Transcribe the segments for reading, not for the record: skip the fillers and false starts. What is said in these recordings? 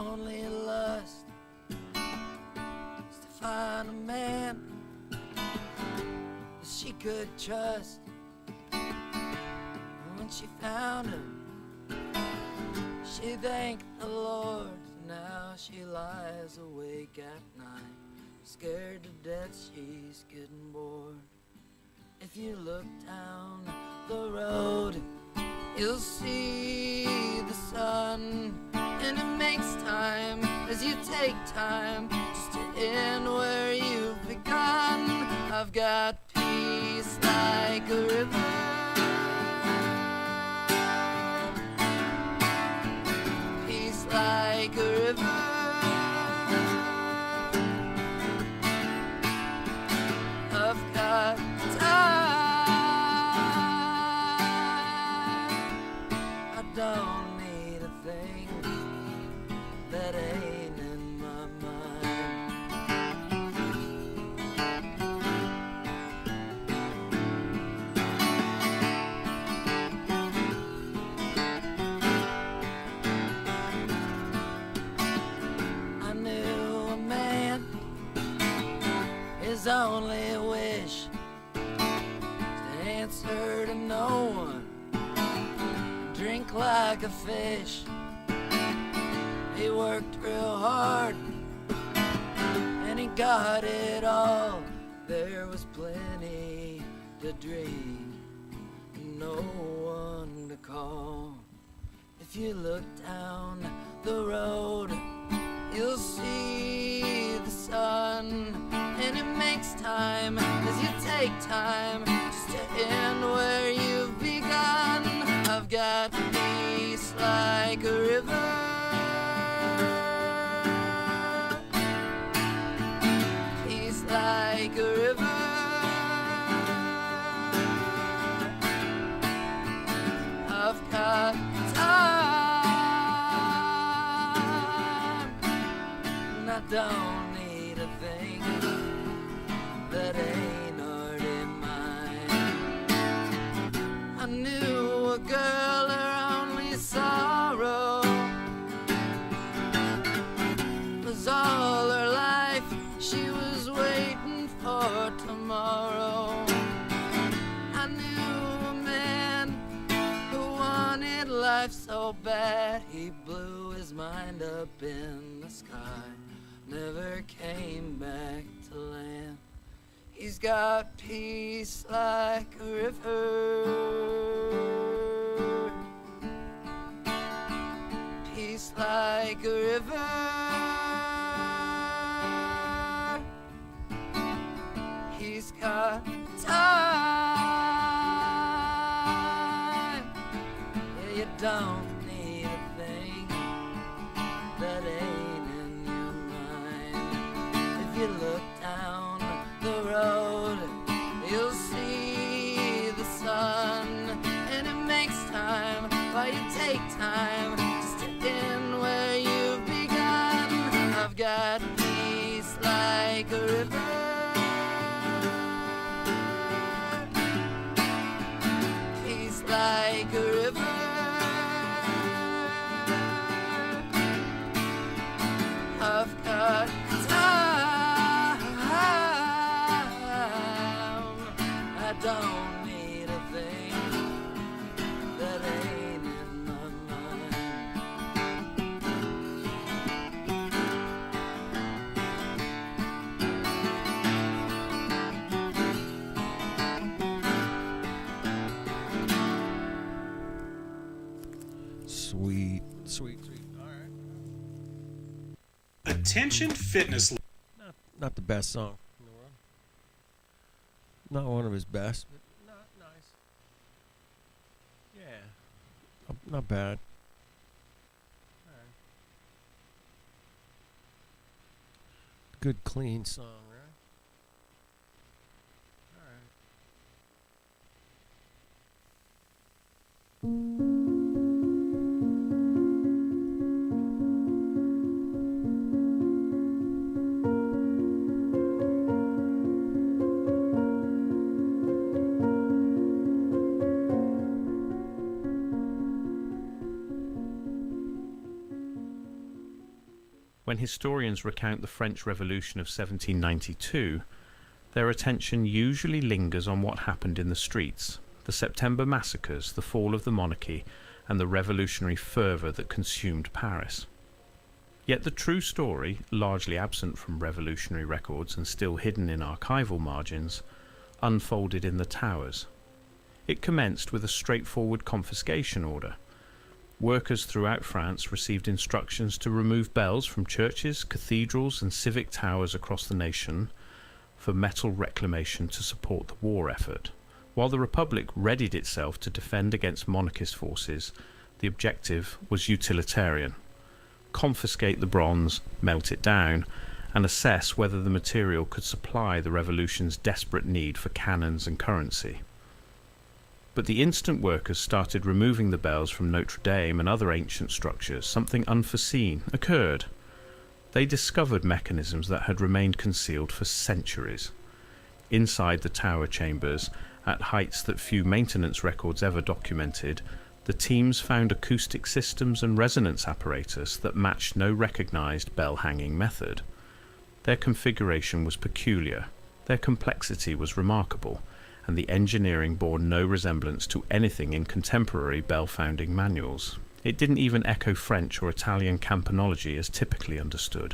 only lust is to find a man that she could trust. When she found him, she thanked the Lord. Now she lies awake at night, scared to death she's getting bored. If you look down the road, you'll see the sun, and it makes time as you take time just to end where you've begun. I've got peace like a river, peace like a river. I've got time. I don't need a thing that ain't in my mind. I knew a man, his only wish to answer to no one, drink like a fish. He worked real hard and he got it all. There was plenty to drink and no one to call. If you look down the road, you'll see the sun, and it makes time as you take time just to end where you've begun. I've got peace like a river, peace like a river. I've got time, and I don't need a thing that ain't already mine. I knew a girl, her only sorrow was all her life she was waiting for tomorrow. I knew a man who wanted life so bad he blew his mind up in the sky, never came back to land. He's got peace like a river, peace like a river. He's got time. Yeah, you don't need a thing that ain't in your mind. If you look down the road, you'll see the sun, and it makes time while you take time just to end where you've begun. I've got peace like a river, peace like a river. I've got time, I don't need a thing that ain't in my mind. Sweet, sweet, sweet. All right. Attention fitness. Not the best song in the world. Not one of his best, but not nice. Yeah, not bad. All right. Good, clean song, right? All right. When historians recount the French Revolution of 1792, their attention usually lingers on what happened in the streets, the September massacres, the fall of the monarchy, and the revolutionary fervour that consumed Paris. Yet the true story, largely absent from revolutionary records and still hidden in archival margins, unfolded in the towers. It commenced with a straightforward confiscation order. Workers throughout France received instructions to remove bells from churches, cathedrals, and civic towers across the nation for metal reclamation to support the war effort. While the Republic readied itself to defend against monarchist forces, the objective was utilitarian: confiscate the bronze, melt it down, and assess whether the material could supply the revolution's desperate need for cannons and currency. But the instant workers started removing the bells from Notre Dame and other ancient structures, something unforeseen occurred. They discovered mechanisms that had remained concealed for centuries. Inside the tower chambers, at heights that few maintenance records ever documented, the teams found acoustic systems and resonance apparatus that matched no recognized bell-hanging method. Their configuration was peculiar, their complexity was remarkable, and the engineering bore no resemblance to anything in contemporary bell-founding manuals. It didn't even echo French or Italian campanology as typically understood.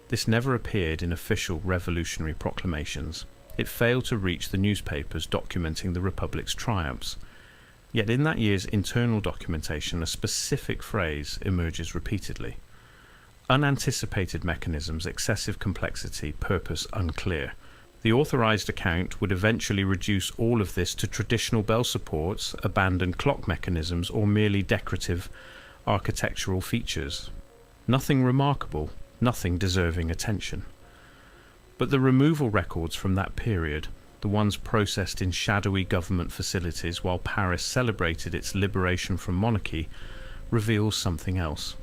This never appeared in official revolutionary proclamations. It failed to reach the newspapers documenting the Republic's triumphs. Yet in that year's internal documentation, a specific phrase emerges repeatedly: unanticipated mechanisms, excessive complexity, purpose unclear. The authorized account would eventually reduce all of this to traditional bell supports, abandoned clock mechanisms, or merely decorative architectural features. Nothing remarkable, nothing deserving attention. But the removal records from that period, the ones processed in shadowy government facilities while Paris celebrated its liberation from monarchy, reveal something else.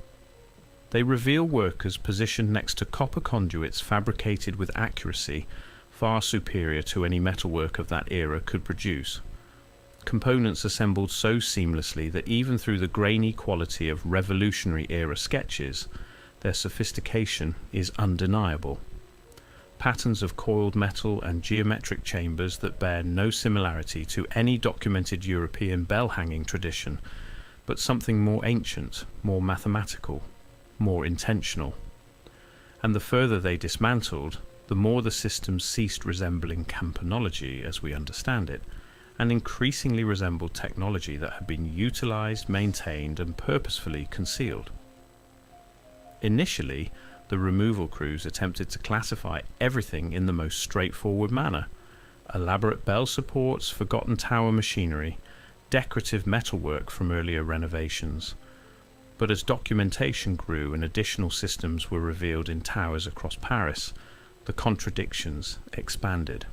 They reveal workers positioned next to copper conduits fabricated with accuracy far superior to any metalwork of that era could produce. Components assembled so seamlessly that even through the grainy quality of revolutionary-era sketches, their sophistication is undeniable. Patterns of coiled metal and geometric chambers that bear no similarity to any documented European bell-hanging tradition, but something more ancient, more mathematical, more intentional. And the further they dismantled, the more the systems ceased resembling campanology as we understand it, and increasingly resembled technology that had been utilized, maintained, and purposefully concealed. Initially, the removal crews attempted to classify everything in the most straightforward manner: elaborate bell supports, forgotten tower machinery, decorative metalwork from earlier renovations. But as documentation grew and additional systems were revealed in towers across Paris, the contradictions expanded.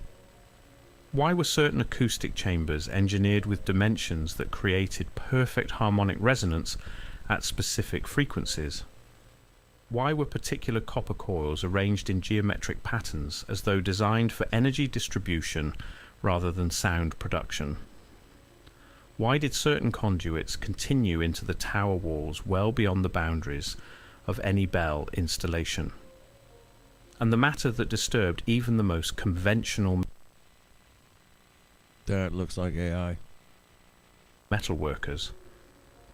Why were certain acoustic chambers engineered with dimensions that created perfect harmonic resonance at specific frequencies? Why were particular copper coils arranged in geometric patterns as though designed for energy distribution rather than sound production? Why did certain conduits continue into the tower walls well beyond the boundaries of any bell installation? And the matter that disturbed even the most conventional That looks like AI. metalworkers,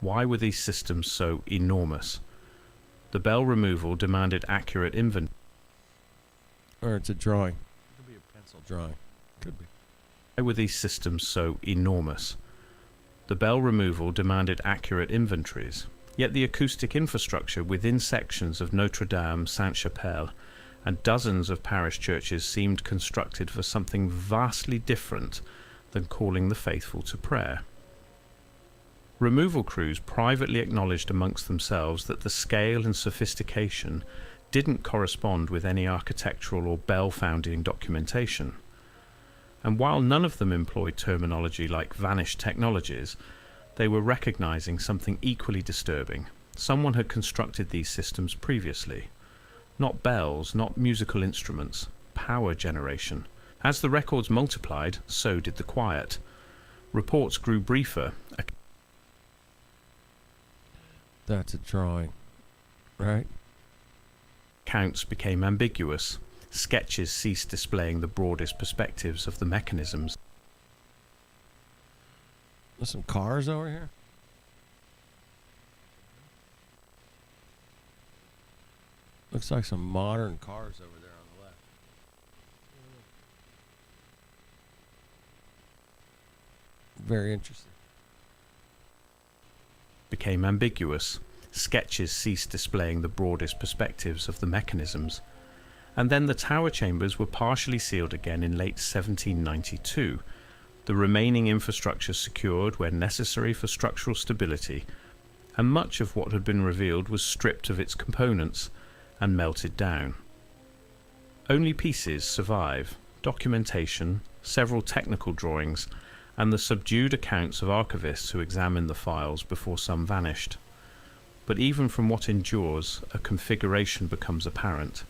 why were these systems so enormous? The bell removal demanded accurate inventory. Or it's a drawing. It could be a pencil drawing. Could be. Why were these systems so enormous? The bell removal demanded accurate inventories, yet the acoustic infrastructure within sections of Notre Dame, Sainte-Chapelle, and dozens of parish churches seemed constructed for something vastly different than calling the faithful to prayer. Removal crews privately acknowledged amongst themselves that the scale and sophistication didn't correspond with any architectural or bell-founding documentation. And while none of them employed terminology like vanished technologies, they were recognizing something equally disturbing. Someone had constructed these systems previously. Not bells, not musical instruments, power generation. As the records multiplied, so did the quiet. Reports grew briefer. That's a drawing, right? accounts became ambiguous. Sketches ceased displaying the broadest perspectives of the mechanisms. There's some cars over here. Looks like some modern cars over there on the left. Very interesting. Became ambiguous. Sketches ceased displaying the broadest perspectives of the mechanisms. And then the tower chambers were partially sealed again in late 1792, the remaining infrastructure secured where necessary for structural stability, and much of what had been revealed was stripped of its components and melted down. Only pieces survive: documentation, several technical drawings, and the subdued accounts of archivists who examined the files before some vanished. But even from what endures, a configuration becomes apparent.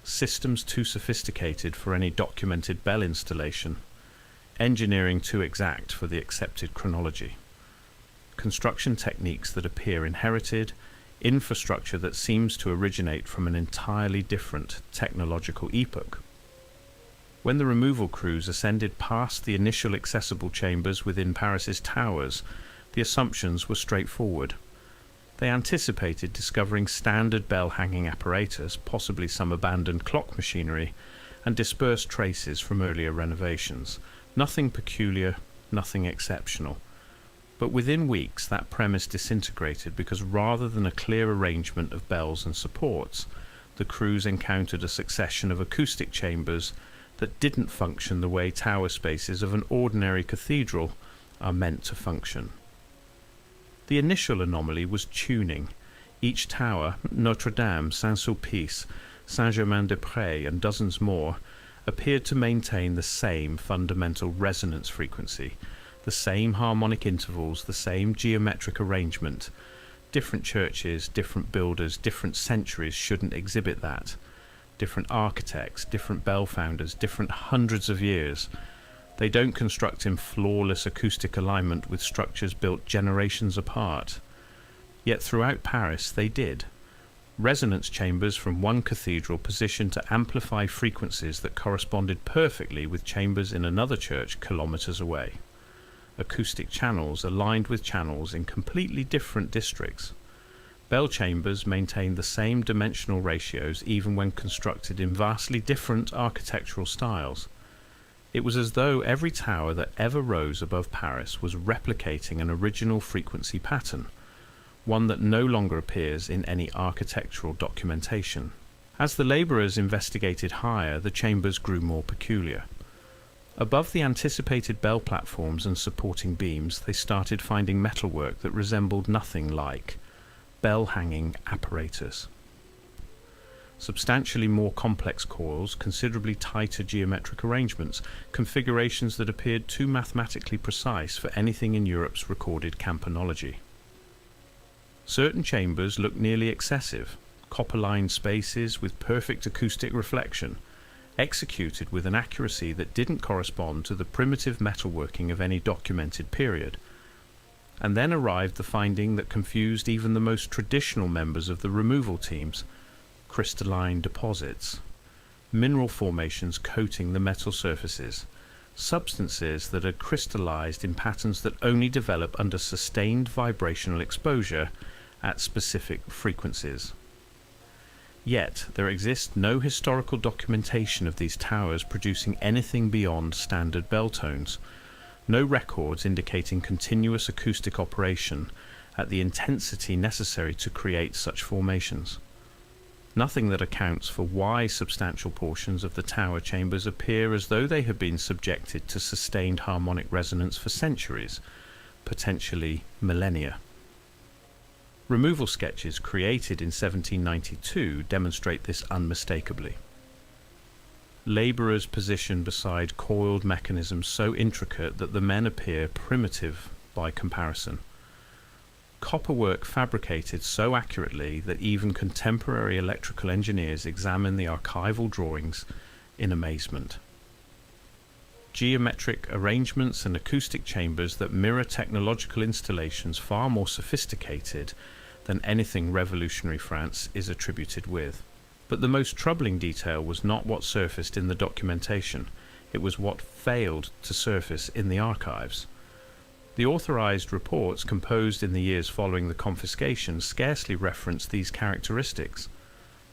Systems too sophisticated for any documented bell installation. Engineering too exact for the accepted chronology. Construction techniques that appear inherited, infrastructure that seems to originate from an entirely different technological epoch. When the removal crews ascended past the initial accessible chambers within Paris's towers, the assumptions were straightforward. They anticipated discovering standard bell-hanging apparatus, possibly some abandoned clock machinery, and dispersed traces from earlier renovations. Nothing peculiar, nothing exceptional. But within weeks that premise disintegrated because rather than a clear arrangement of bells and supports, the crews encountered a succession of acoustic chambers that didn't function the way tower spaces of an ordinary cathedral are meant to function. The initial anomaly was tuning. Each tower, Notre Dame, Saint-Sulpice, Saint-Germain-des-Prés, and dozens more, appeared to maintain the same fundamental resonance frequency, the same harmonic intervals, the same geometric arrangement. Different churches, different builders, different centuries shouldn't exhibit that. Different architects, different bell founders, different hundreds of years. They don't construct in flawless acoustic alignment with structures built generations apart. Yet throughout Paris they did. Resonance chambers from one cathedral positioned to amplify frequencies that corresponded perfectly with chambers in another church kilometers away. Acoustic channels aligned with channels in completely different districts. Bell chambers maintained the same dimensional ratios even when constructed in vastly different architectural styles. It was as though every tower that ever rose above Paris was replicating an original frequency pattern, one that no longer appears in any architectural documentation. As the labourers investigated higher, the chambers grew more peculiar. Above the anticipated bell platforms and supporting beams, they started finding metalwork that resembled nothing like bell-hanging apparatus. Substantially more complex coils, considerably tighter geometric arrangements, configurations that appeared too mathematically precise for anything in Europe's recorded campanology. Certain chambers looked nearly excessive, copper-lined spaces with perfect acoustic reflection, executed with an accuracy that didn't correspond to the primitive metalworking of any documented period. And then arrived the finding that confused even the most traditional members of the removal teams: crystalline deposits, mineral formations coating the metal surfaces, substances that had crystallized in patterns that only develop under sustained vibrational exposure at specific frequencies. Yet there exists no historical documentation of these towers producing anything beyond standard bell tones, no records indicating continuous acoustic operation at the intensity necessary to create such formations. Nothing that accounts for why substantial portions of the tower chambers appear as though they have been subjected to sustained harmonic resonance for centuries, potentially millennia. Removal sketches created in 1792 demonstrate this unmistakably. Labourers positioned beside coiled mechanisms so intricate that the men appear primitive by comparison. Copperwork fabricated so accurately that even contemporary electrical engineers examine the archival drawings in amazement. Geometric arrangements and acoustic chambers that mirror technological installations far more sophisticated than anything revolutionary France is attributed with. But the most troubling detail was not what surfaced in the documentation, it was what failed to surface in the archives. The authorized reports composed in the years following the confiscation scarcely reference these characteristics.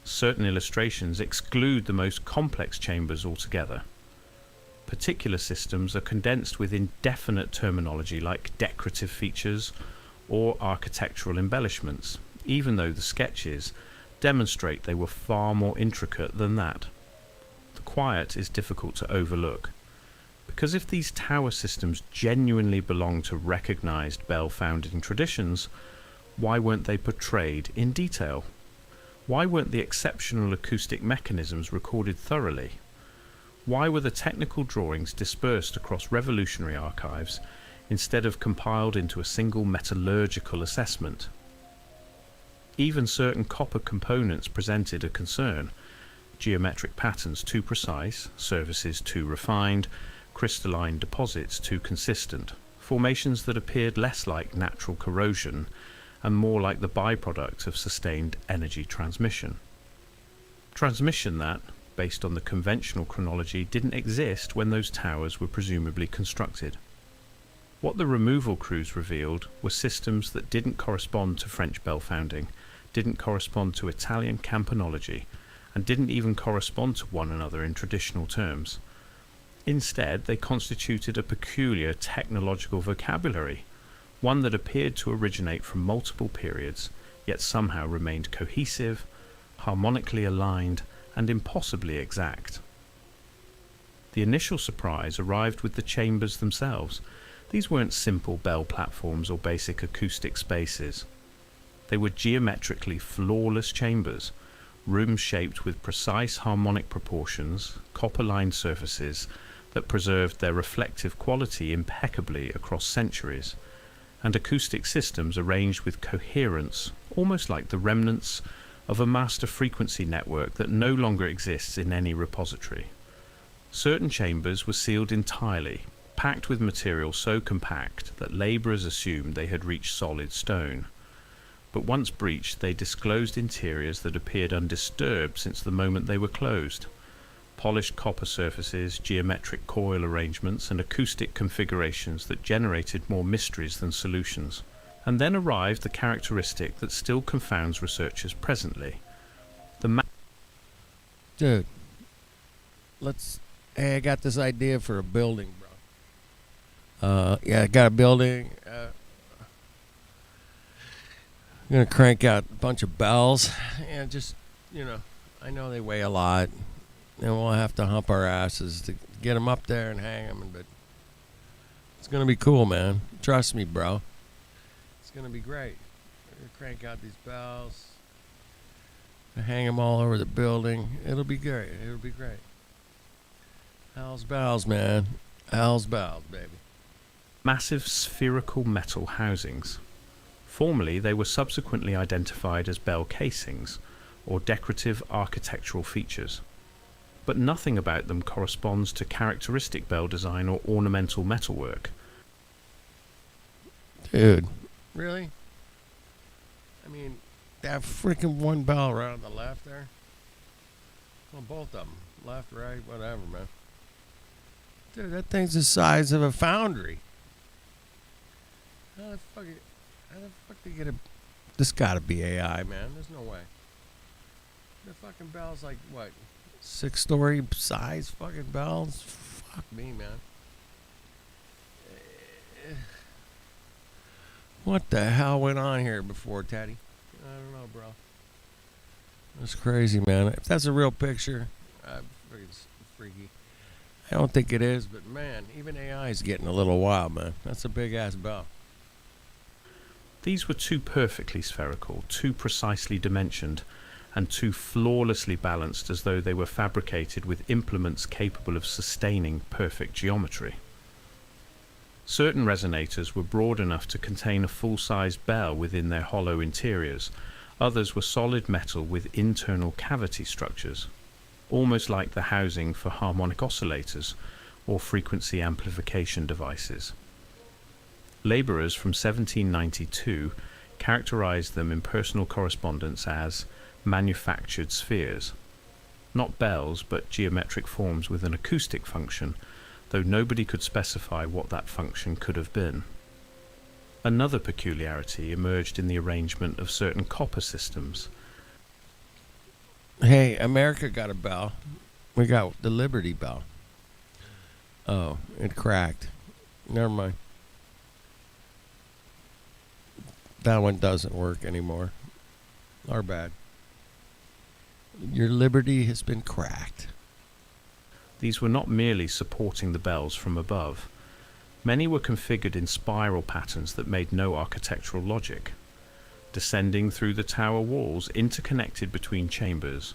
Certain illustrations exclude the most complex chambers altogether. Particular systems are condensed with indefinite terminology like decorative features or architectural embellishments, even though the sketches demonstrate they were far more intricate than that. The quiet is difficult to overlook, because if these tower systems genuinely belong to recognized bell founding traditions, why weren't they portrayed in detail? Why weren't the exceptional acoustic mechanisms recorded thoroughly? Why were the technical drawings dispersed across revolutionary archives instead of compiled into a single metallurgical assessment? Even certain copper components presented a concern. Geometric patterns too precise, surfaces too refined, crystalline deposits too consistent, formations that appeared less like natural corrosion and more like the byproduct of sustained energy transmission. Transmission that, based on the conventional chronology, didn't exist when those towers were presumably constructed. What the removal crews revealed were systems that didn't correspond to French bell founding, didn't correspond to Italian campanology, and didn't even correspond to one another in traditional terms. Instead, they constituted a peculiar technological vocabulary, one that appeared to originate from multiple periods, yet somehow remained cohesive, harmonically aligned, and impossibly exact. The initial surprise arrived with the chambers themselves. These weren't simple bell platforms or basic acoustic spaces. They were geometrically flawless chambers, rooms shaped with precise harmonic proportions, copper-lined surfaces that preserved their reflective quality impeccably across centuries, and acoustic systems arranged with coherence, almost like the remnants of a master frequency network that no longer exists in any repository. Certain chambers were sealed entirely, packed with material so compact that labourers assumed they had reached solid stone. But once breached, they disclosed interiors that appeared undisturbed since the moment they were closed. Polished copper surfaces, geometric coil arrangements, and acoustic configurations that generated more mysteries than solutions. And then arrived the characteristic that still confounds researchers presently. Dude, hey, I got this idea for a building, bro. Yeah, I got a building. I'm going to crank out a bunch of bells. And just, I know they weigh a lot. And we'll have to hump our asses to get them up there and hang them. But it's going to be cool, man. Trust me, bro. It's going to be great. We're going to crank out these bells. Hang them all over the building. It'll be great. It'll be great. How's bells, man? How's bells, baby? Massive spherical metal housings. Formerly, they were subsequently identified as bell casings, or decorative architectural features. But nothing about them corresponds to characteristic bell design or ornamental metalwork. Dude, really? I mean, that freaking one bell right on the left there? Well, both of them. Left, right, whatever, man. Dude, that thing's the size of a foundry. How the fuck they get a... This gotta be AI, man. There's no way. The fucking bell's like, what? 6-story size fucking bells? Fuck me, man. What the hell went on here before, Teddy? I don't know, bro. That's crazy, man. If that's a real picture, it's freaky. I don't think it is, but man, even AI is getting a little wild, man. That's a big-ass bell. These were too perfectly spherical, too precisely dimensioned, and too flawlessly balanced as though they were fabricated with implements capable of sustaining perfect geometry. Certain resonators were broad enough to contain a full-sized bell within their hollow interiors. Others were solid metal with internal cavity structures, almost like the housing for harmonic oscillators or frequency amplification devices. Labourers from 1792 characterized them in personal correspondence as manufactured spheres, not bells but geometric forms with an acoustic function, though nobody could specify what that function could have been. Another peculiarity emerged in the arrangement of certain copper systems. Hey, America got a bell. We got the Liberty Bell. Oh, it cracked. Never mind. That one doesn't work anymore. Our bad. Your Liberty has been cracked. These were not merely supporting the bells from above. Many were configured in spiral patterns that made no architectural logic, descending through the tower walls interconnected between chambers,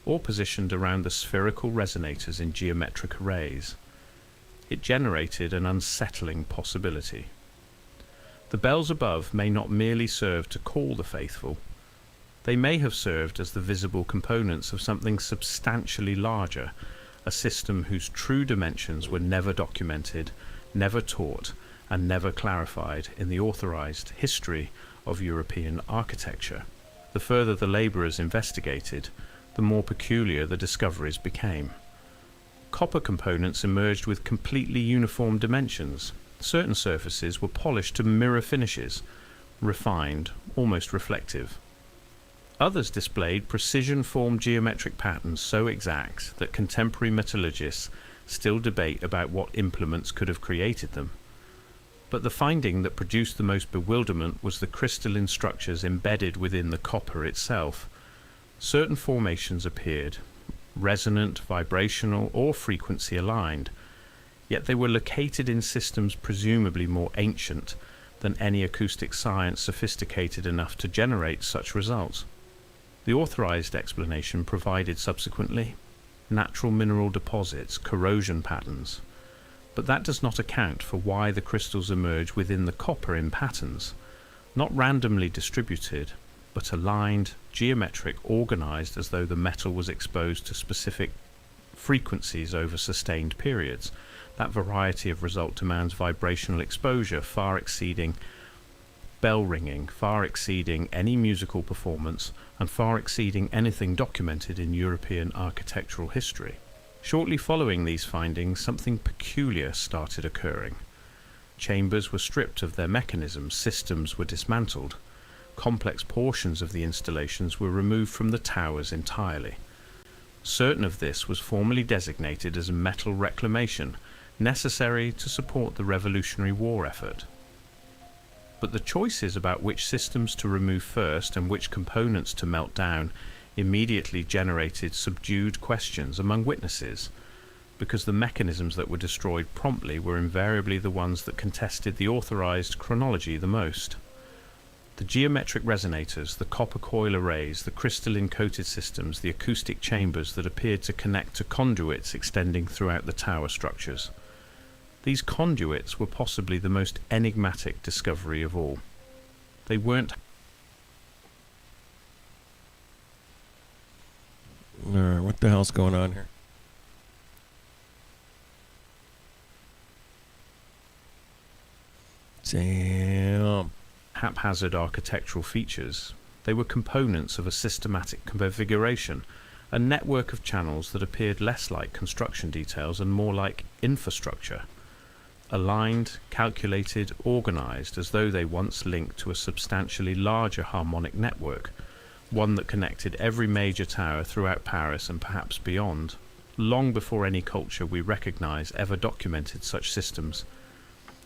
or positioned around the spherical resonators in geometric arrays. It generated an unsettling possibility. The bells above may not merely serve to call the faithful. They may have served as the visible components of something substantially larger, a system whose true dimensions were never documented, never taught, and never clarified in the authorized history of European architecture. The further the labourers investigated, the more peculiar the discoveries became. Copper components emerged with completely uniform dimensions. Certain surfaces were polished to mirror finishes, refined, almost reflective. Others displayed precision-formed geometric patterns so exact that contemporary metallurgists still debate about what implements could have created them. But the finding that produced the most bewilderment was the crystalline structures embedded within the copper itself. Certain formations appeared, resonant, vibrational, or frequency aligned, yet they were located in systems presumably more ancient than any acoustic science sophisticated enough to generate such results. The authorized explanation provided subsequently natural mineral deposits, corrosion patterns, but that does not account for why the crystals emerge within the copper in patterns, not randomly distributed, but aligned, geometric, organized as though the metal was exposed to specific frequencies over sustained periods. That variety of result demands vibrational exposure far exceeding bell ringing, far exceeding any musical performance, and far exceeding anything documented in European architectural history. Shortly following these findings, something peculiar started occurring. Chambers were stripped of their mechanisms, systems were dismantled, complex portions of the installations were removed from the towers entirely. Certain of this was formally designated as metal reclamation, necessary to support the Revolutionary War effort. But the choices about which systems to remove first and which components to melt down immediately generated subdued questions among witnesses, because the mechanisms that were destroyed promptly were invariably the ones that contested the authorized chronology the most. The geometric resonators, the copper coil arrays, the crystalline coated systems, the acoustic chambers that appeared to connect to conduits extending throughout the tower structures. These conduits were possibly the most enigmatic discovery of all. They weren't... Alright, what the hell's going on here? Damn. haphazard architectural features. They were components of a systematic configuration, a network of channels that appeared less like construction details and more like infrastructure. Aligned, calculated, organized as though they once linked to a substantially larger harmonic network, one that connected every major tower throughout Paris and perhaps beyond, long before any culture we recognize ever documented such systems.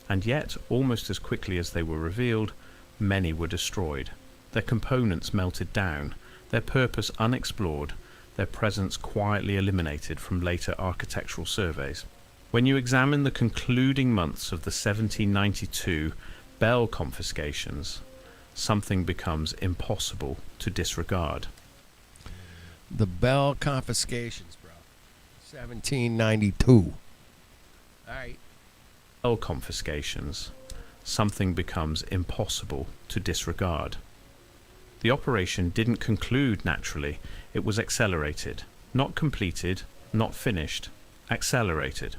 And yet, almost as quickly as they were revealed, many were destroyed, their components melted down, their purpose unexplored, their presence quietly eliminated from later architectural surveys. When you examine the concluding months of the 1792 bell confiscations, something becomes impossible to disregard. The bell confiscations, bro. 1792. All right. Bell confiscations, something becomes impossible to disregard. The operation didn't conclude naturally, it was accelerated. Not completed, not finished, accelerated.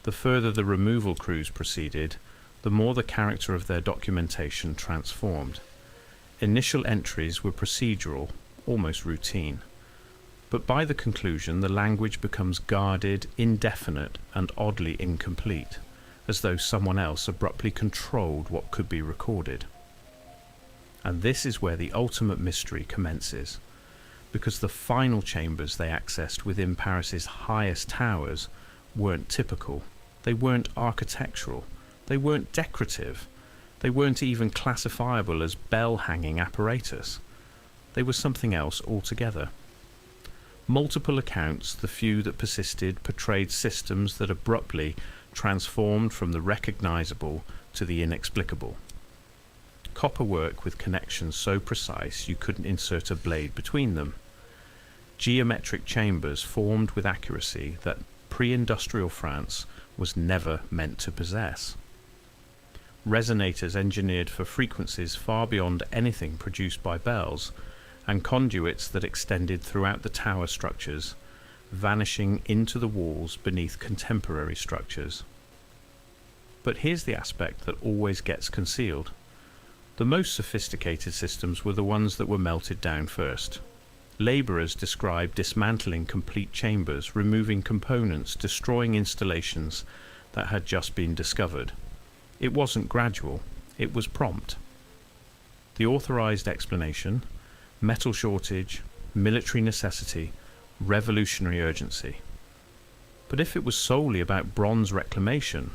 The further the removal crews proceeded, the more the character of their documentation transformed. Initial entries were procedural, almost routine. But by the conclusion, the language becomes guarded, indefinite, and oddly incomplete, as though someone else abruptly controlled what could be recorded. And this is where the ultimate mystery commences, because the final chambers they accessed within Paris's highest towers weren't typical, they weren't architectural, they weren't decorative, they weren't even classifiable as bell-hanging apparatus. They were something else altogether. Multiple accounts, the few that persisted, portrayed systems that abruptly transformed from the recognizable to the inexplicable. Copperwork with connections so precise you couldn't insert a blade between them. Geometric chambers formed with accuracy that pre-industrial France was never meant to possess. Resonators engineered for frequencies far beyond anything produced by bells, and conduits that extended throughout the tower structures, vanishing into the walls beneath contemporary structures. But here's the aspect that always gets concealed. The most sophisticated systems were the ones that were melted down first. Labourers described dismantling complete chambers, removing components, destroying installations that had just been discovered. It wasn't gradual, it was prompt. The authorised explanation: metal shortage, military necessity, revolutionary urgency. But if it was solely about bronze reclamation,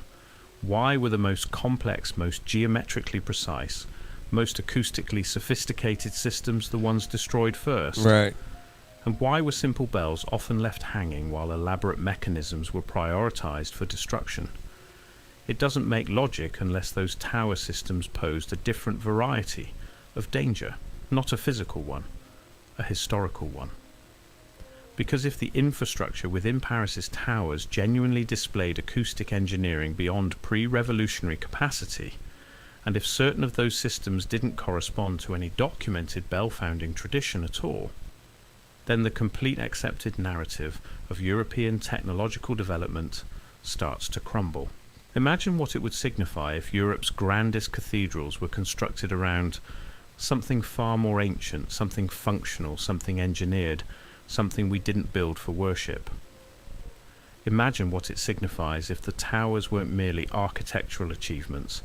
why were the most complex, most geometrically precise, most acoustically sophisticated systems the ones destroyed first? Right. And why were simple bells often left hanging while elaborate mechanisms were prioritized for destruction? It doesn't make logic unless those tower systems posed a different variety of danger. Not a physical one, a historical one. Because if the infrastructure within Paris's towers genuinely displayed acoustic engineering beyond pre-revolutionary capacity, and if certain of those systems didn't correspond to any documented bell-founding tradition at all, then the complete accepted narrative of European technological development starts to crumble. Imagine what it would signify if Europe's grandest cathedrals were constructed around something far more ancient, something functional, something engineered, something we didn't build for worship. Imagine what it signifies if the towers weren't merely architectural achievements,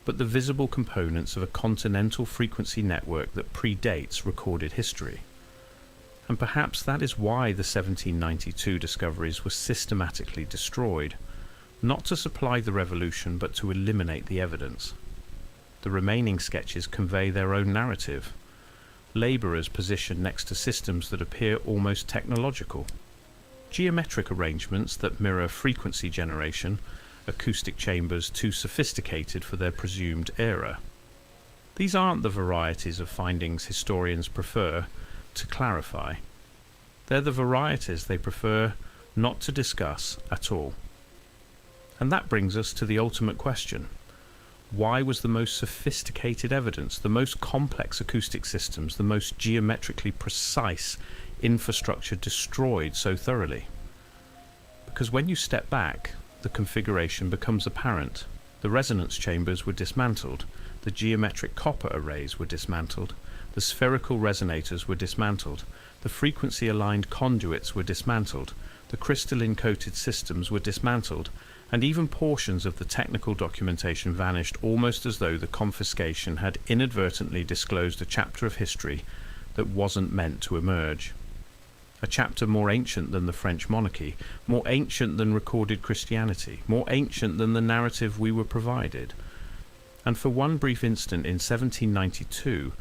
but the visible components of a continental frequency network that predates recorded history. And perhaps that is why the 1792 discoveries were systematically destroyed, not to supply the revolution but to eliminate the evidence. The remaining sketches convey their own narrative. Labourers positioned next to systems that appear almost technological. Geometric arrangements that mirror frequency generation, acoustic chambers too sophisticated for their presumed era. These aren't the varieties of findings historians prefer to clarify. They're the varieties they prefer not to discuss at all. And that brings us to the ultimate question. Why was the most sophisticated evidence, the most complex acoustic systems, the most geometrically precise infrastructure destroyed so thoroughly? Because when you step back, the configuration becomes apparent. The resonance chambers were dismantled, the geometric copper arrays were dismantled, the spherical resonators were dismantled, the frequency-aligned conduits were dismantled, the crystalline-coated systems were dismantled, and even portions of the technical documentation vanished almost as though the confiscation had inadvertently disclosed a chapter of history that wasn't meant to emerge. A chapter more ancient than the French monarchy, more ancient than recorded Christianity, more ancient than the narrative we were provided. And for one brief instant in 1792,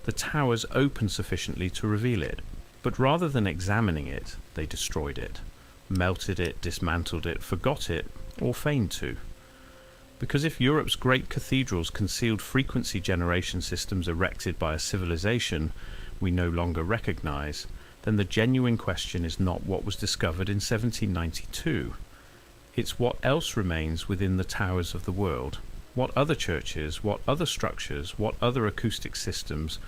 the towers opened sufficiently to reveal it, but rather than examining it, they destroyed it, melted it, dismantled it, forgot it, or feigned to. Because if Europe's great cathedrals concealed frequency generation systems erected by a civilization we no longer recognize, then the genuine question is not what was discovered in 1792. It's what else remains within the towers of the world. What other churches, what other structures, what other acoustic systems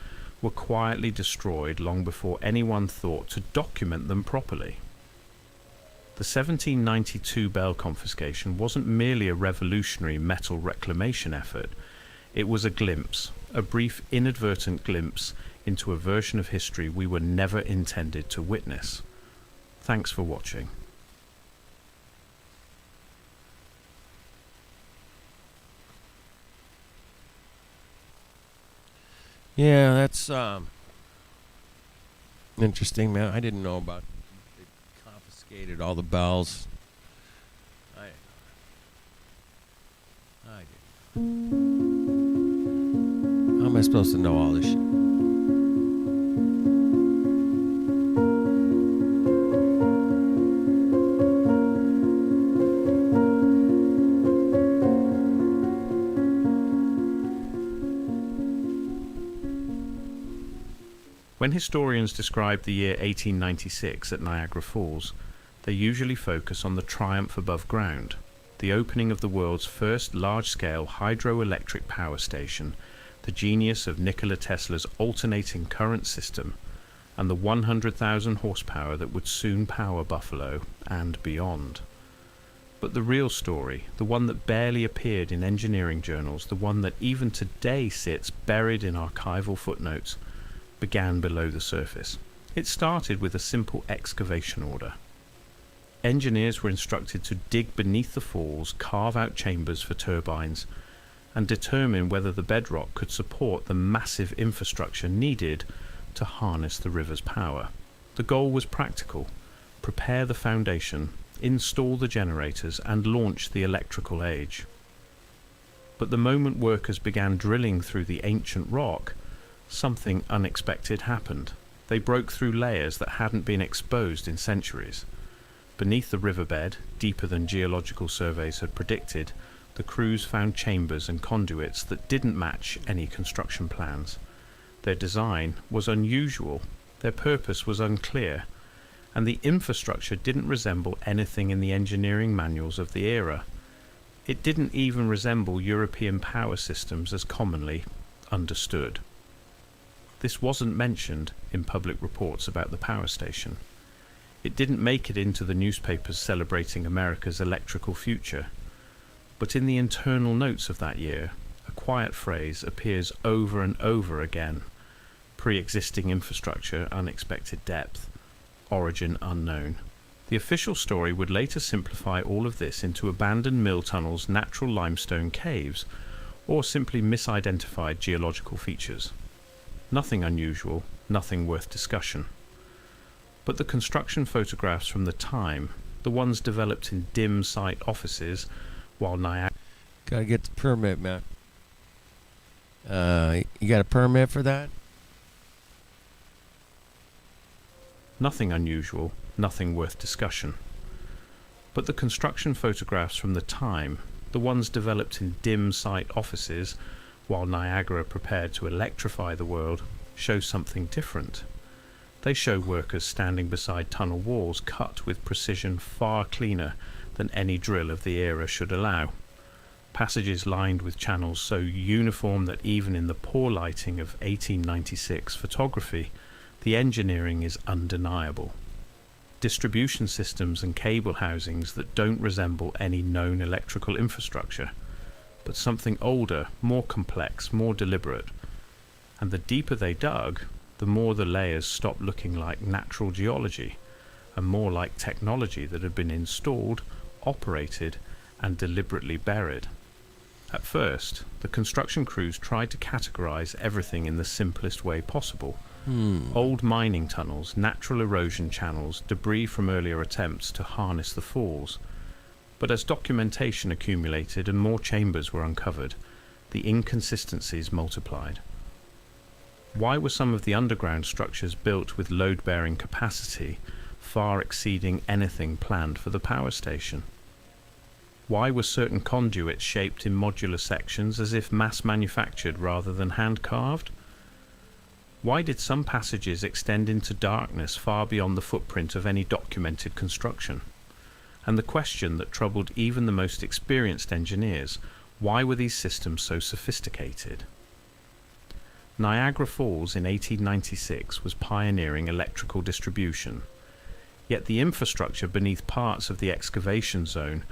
were quietly destroyed long before anyone thought to document them properly? The 1792 bell confiscation wasn't merely a revolutionary metal reclamation effort. It was a glimpse, a brief inadvertent glimpse into a version of history we were never intended to witness. Thanks for watching. Yeah, that's interesting, man. I didn't know about they confiscated all the bells. I didn't. How am I supposed to know all this shit? When historians describe the year 1896 at Niagara Falls, they usually focus on the triumph above ground, the opening of the world's first large-scale hydroelectric power station, the genius of Nikola Tesla's alternating current system, and the 100,000 horsepower that would soon power Buffalo and beyond. But the real story, the one that barely appeared in engineering journals, the one that even today sits buried in archival footnotes, began below the surface. It started with a simple excavation order. Engineers were instructed to dig beneath the falls, carve out chambers for turbines, and determine whether the bedrock could support the massive infrastructure needed to harness the river's power. The goal was practical: prepare the foundation, install the generators, and launch the electrical age. But the moment workers began drilling through the ancient rock, something unexpected happened. They broke through layers that hadn't been exposed in centuries. Beneath the riverbed, deeper than geological surveys had predicted, the crews found chambers and conduits that didn't match any construction plans. Their design was unusual, their purpose was unclear, and the infrastructure didn't resemble anything in the engineering manuals of the era. It didn't even resemble European power systems as commonly understood. This wasn't mentioned in public reports about the power station. It didn't make it into the newspapers celebrating America's electrical future. But in the internal notes of that year, a quiet phrase appears over and over again: pre-existing infrastructure, unexpected depth, origin unknown. The official story would later simplify all of this into abandoned mill tunnels, natural limestone caves, or simply misidentified geological features. Nothing unusual, nothing worth discussion. But the construction photographs from the time, the ones developed in dim site offices, while Niagara... Gotta get the permit, man. You got a permit for that? Nothing unusual, nothing worth discussion. But the construction photographs from the time, the ones developed in dim site offices, while Niagara prepared to electrify the world, show something different. They show workers standing beside tunnel walls cut with precision far cleaner than any drill of the era should allow. Passages lined with channels so uniform that even in the poor lighting of 1896 photography, the engineering is undeniable. Distribution systems and cable housings that don't resemble any known electrical infrastructure, but something older, more complex, more deliberate. And the deeper they dug, the more the layers stopped looking like natural geology, and more like technology that had been installed, operated, and deliberately buried. At first, the construction crews tried to categorize everything in the simplest way possible. Old mining tunnels, natural erosion channels, debris from earlier attempts to harness the falls. But as documentation accumulated and more chambers were uncovered, the inconsistencies multiplied. Why were some of the underground structures built with load-bearing capacity far exceeding anything planned for the power station? Why were certain conduits shaped in modular sections as if mass-manufactured rather than hand-carved? Why did some passages extend into darkness far beyond the footprint of any documented construction? And the question that troubled even the most experienced engineers: why were these systems so sophisticated? Niagara Falls in 1896 was pioneering electrical distribution, yet the infrastructure beneath parts of the excavation zone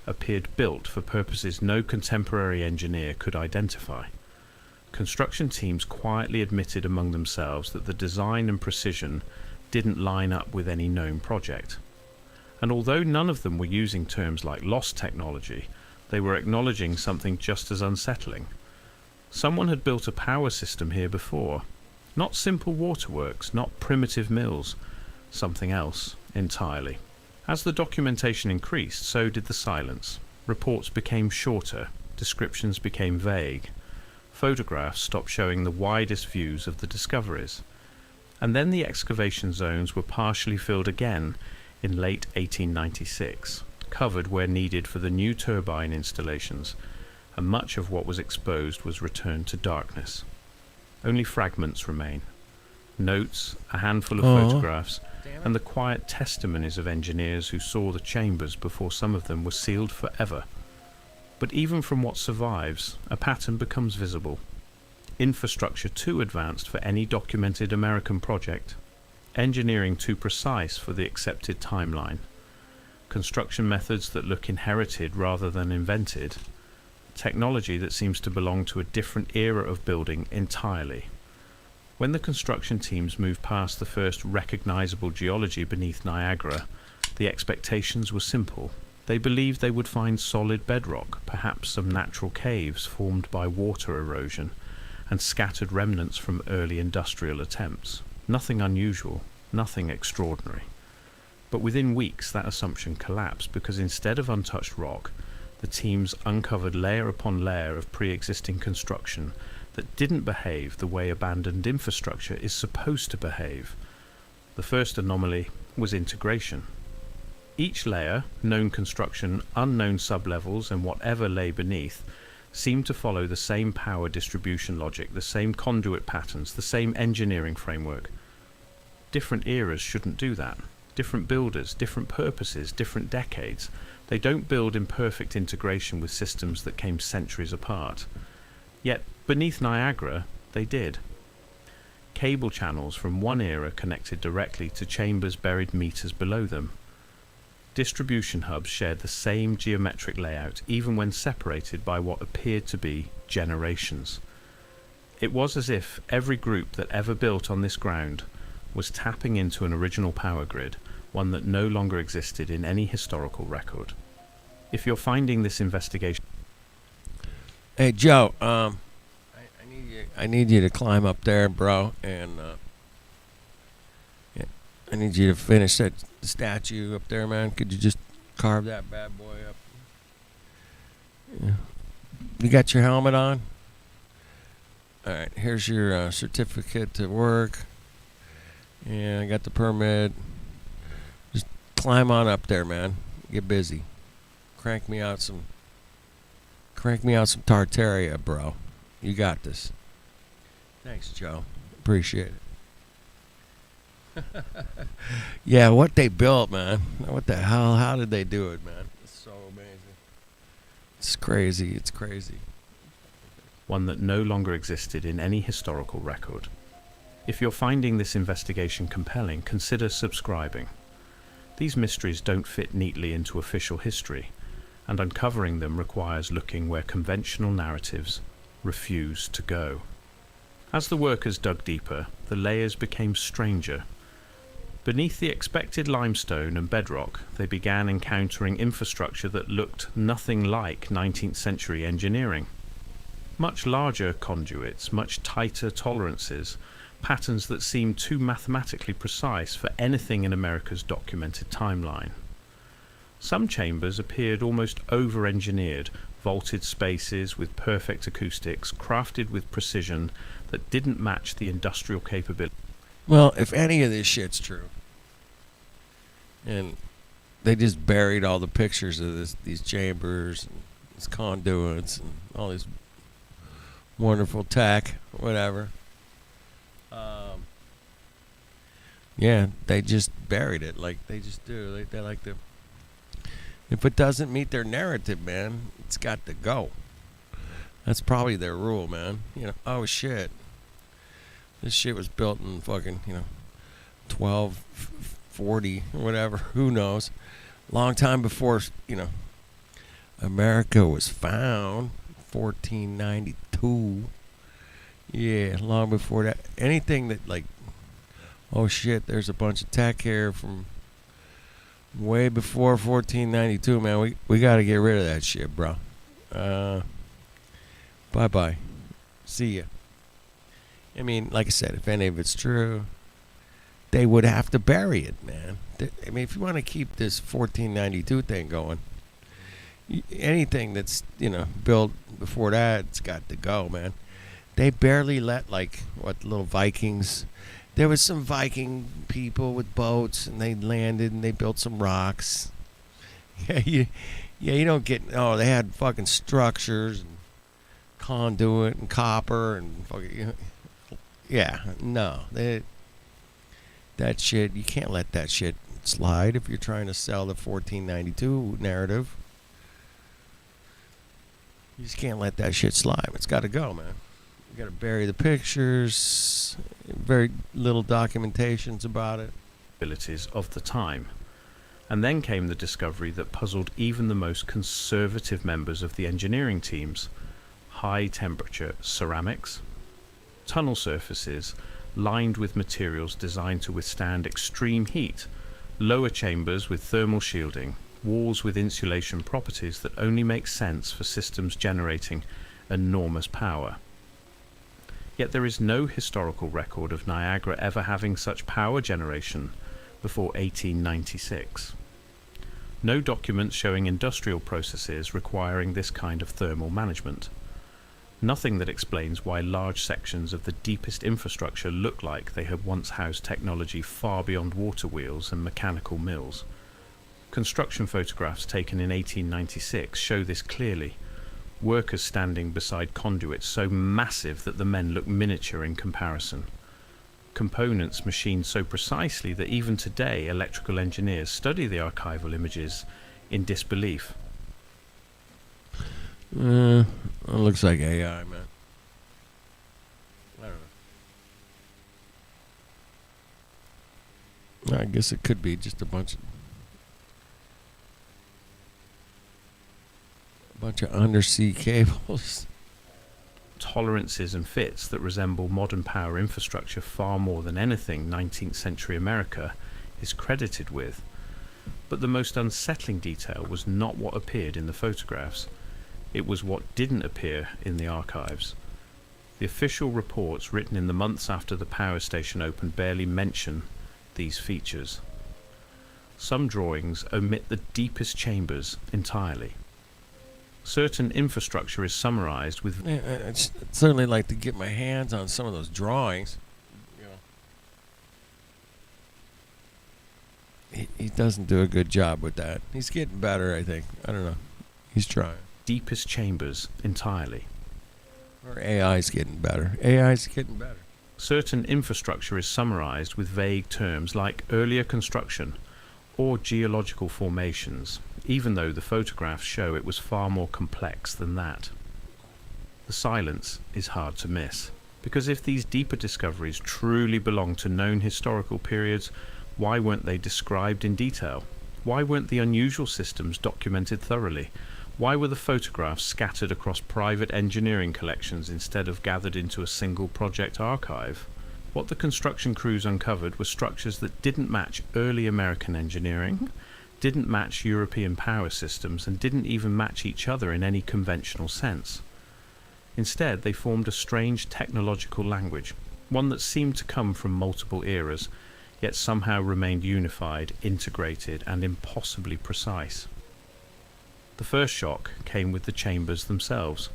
appeared built for purposes no contemporary engineer could identify. Construction teams quietly admitted among themselves that the design and precision didn't line up with any known project. And although none of them were using terms like lost technology, they were acknowledging something just as unsettling. Someone had built a power system here before. Not simple waterworks, not primitive mills. Something else entirely. As the documentation increased, so did the silence. Reports became shorter, descriptions became vague. Photographs stopped showing the widest views of the discoveries. And then the excavation zones were partially filled again in late 1896, covered where needed for the new turbine installations, and much of what was exposed was returned to darkness. Only fragments remain. Notes, a handful of photographs, and the quiet testimonies of engineers who saw the chambers before some of them were sealed forever. But even from what survives, a pattern becomes visible. Infrastructure too advanced for any documented American project. Engineering too precise for the accepted timeline. Construction methods that look inherited rather than invented. Technology that seems to belong to a different era of building entirely. When the construction teams moved past the first recognizable geology beneath Niagara, the expectations were simple. They believed they would find solid bedrock, perhaps some natural caves formed by water erosion, and scattered remnants from early industrial attempts. Nothing unusual, nothing extraordinary. But within weeks that assumption collapsed because instead of untouched rock, the teams uncovered layer upon layer of pre-existing construction that didn't behave the way abandoned infrastructure is supposed to behave. The first anomaly was integration. Each layer, known construction, unknown sublevels, and whatever lay beneath, seemed to follow the same power distribution logic, the same conduit patterns, the same engineering framework. Different eras shouldn't do that. Different builders, different purposes, different decades. They don't build in perfect integration with systems that came centuries apart. Yet, beneath Niagara, they did. Cable channels from one era connected directly to chambers buried meters below them. Distribution hubs shared the same geometric layout, even when separated by what appeared to be generations. It was as if every group that ever built on this ground was tapping into an original power grid, one that no longer existed in any historical record. If you're finding this investigation... Hey, Joe, I need you to climb up there, bro, and I need you to finish that statue up there, man. Could you just carve that bad boy up? Yeah. You got your helmet on? All right, here's your certificate to work. Yeah, I got the permit. Just climb on up there, man. Get busy. Crank me out some Tartaria, bro. You got this. Thanks, Joe. Appreciate it. Yeah, what they built, man. What the hell? How did they do it, man? It's so amazing. It's crazy. It's crazy. One that no longer existed in any historical record. If you're finding this investigation compelling, consider subscribing. These mysteries don't fit neatly into official history, and uncovering them requires looking where conventional narratives refuse to go. As the workers dug deeper, the layers became stranger. Beneath the expected limestone and bedrock, they began encountering infrastructure that looked nothing like 19th century engineering. Much larger conduits, much tighter tolerances, patterns that seemed too mathematically precise for anything in America's documented timeline. Some chambers appeared almost over-engineered, vaulted spaces with perfect acoustics, crafted with precision that didn't match the industrial capability. Well, if any of this shit's true, and they just buried all the pictures of these chambers, and these conduits, and all this wonderful tech, whatever. Yeah, they just buried it like they just do. They like to. If it doesn't meet their narrative, man, it's got to go. That's probably their rule, man. You know, oh shit. This shit was built in fucking, 1240 or whatever. Who knows? Long time before, America was found. 1492. Yeah, long before that. Anything that, like, oh shit, there's a bunch of tech here from Way before 1492, man. We got to get rid of that shit, bro. Bye-bye. See ya. I mean, like I said, if any of it's true, they would have to bury it, man. I mean, if you want to keep this 1492 thing going, anything that's, built before that, it's got to go, man. They barely let, little Vikings. There was some Viking people with boats, and they landed, and they built some rocks. You don't get... Oh, they had fucking structures, and conduit, and copper, and fucking... Yeah, no. That shit, you can't let that shit slide if you're trying to sell the 1492 narrative. You just can't let that shit slide. It's got to go, man. You got to bury the pictures. Very little documentations about it. Abilities of the time. And then came the discovery that puzzled even the most conservative members of the engineering teams: high temperature ceramics, tunnel surfaces lined with materials designed to withstand extreme heat, lower chambers with thermal shielding, walls with insulation properties that only make sense for systems generating enormous power. Yet there is no historical record of Niagara ever having such power generation before 1896. No documents showing industrial processes requiring this kind of thermal management. Nothing that explains why large sections of the deepest infrastructure look like they had once housed technology far beyond water wheels and mechanical mills. Construction photographs taken in 1896 show this clearly. Workers standing beside conduits so massive that the men look miniature in comparison. Components machined so precisely that even today electrical engineers study the archival images in disbelief. It looks like AI, man. I don't know. I guess it could be just a bunch of undersea cables. Tolerances and fits that resemble modern power infrastructure far more than anything 19th century America is credited with. But the most unsettling detail was not what appeared in the photographs. It was what didn't appear in the archives. The official reports written in the months after the power station opened barely mention these features. Some drawings omit the deepest chambers entirely. Certain infrastructure is summarized with... I'd certainly like to get my hands on some of those drawings. He doesn't do a good job with that. He's getting better, I think. I don't know. He's trying. Deepest chambers entirely. Or AI's getting better. AI's getting better. Certain infrastructure is summarized with vague terms like earlier construction or geological formations, even though the photographs show it was far more complex than that. The silence is hard to miss, because if these deeper discoveries truly belong to known historical periods, why weren't they described in detail? Why weren't the unusual systems documented thoroughly? Why were the photographs scattered across private engineering collections instead of gathered into a single project archive? What the construction crews uncovered were structures that didn't match early American engineering, didn't match European power systems, and didn't even match each other in any conventional sense. Instead, they formed a strange technological language, one that seemed to come from multiple eras, yet somehow remained unified, integrated, and impossibly precise. The first shock came with the chambers themselves.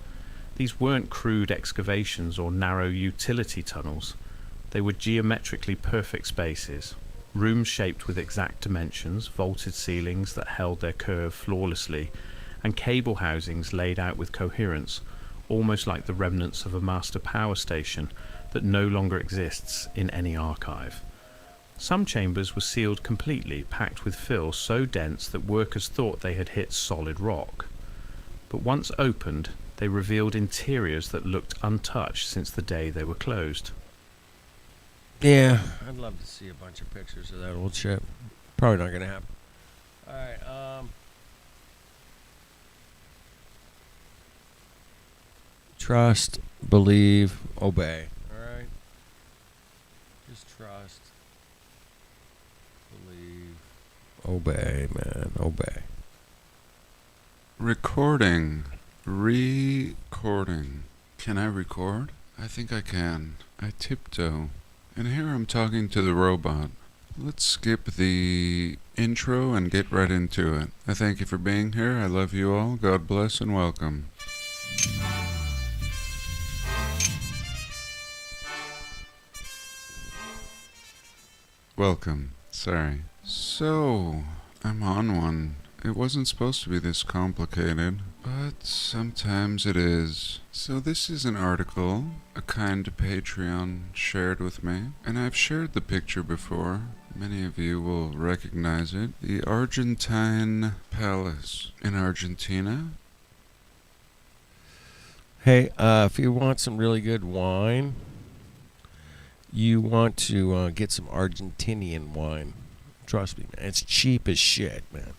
These weren't crude excavations or narrow utility tunnels. They were geometrically perfect spaces, rooms shaped with exact dimensions, vaulted ceilings that held their curve flawlessly, and cable housings laid out with coherence, almost like the remnants of a master power station that no longer exists in any archive. Some chambers were sealed completely, packed with fill so dense that workers thought they had hit solid rock. But once opened, they revealed interiors that looked untouched since the day they were closed. Yeah, I'd love to see a bunch of pictures of that old ship. Probably not gonna happen. Alright, trust, believe, obey. Alright? Just trust, believe, Obey, man. Obey. Recording. Recording. Can I record? I think I can. I tiptoe. And here I'm talking to the robot. Let's skip the intro and get right into it. I thank you for being here. I love you all. God bless and welcome. Welcome. Sorry. So, I'm on one. It wasn't supposed to be this complicated, but sometimes it is. So this is an article a kind Patreon shared with me, and I've shared the picture before. Many of you will recognize it. The Argentine Palace in Argentina. Hey, if you want some really good wine, you want to get some Argentinian wine. Trust me, man. It's cheap as shit, man.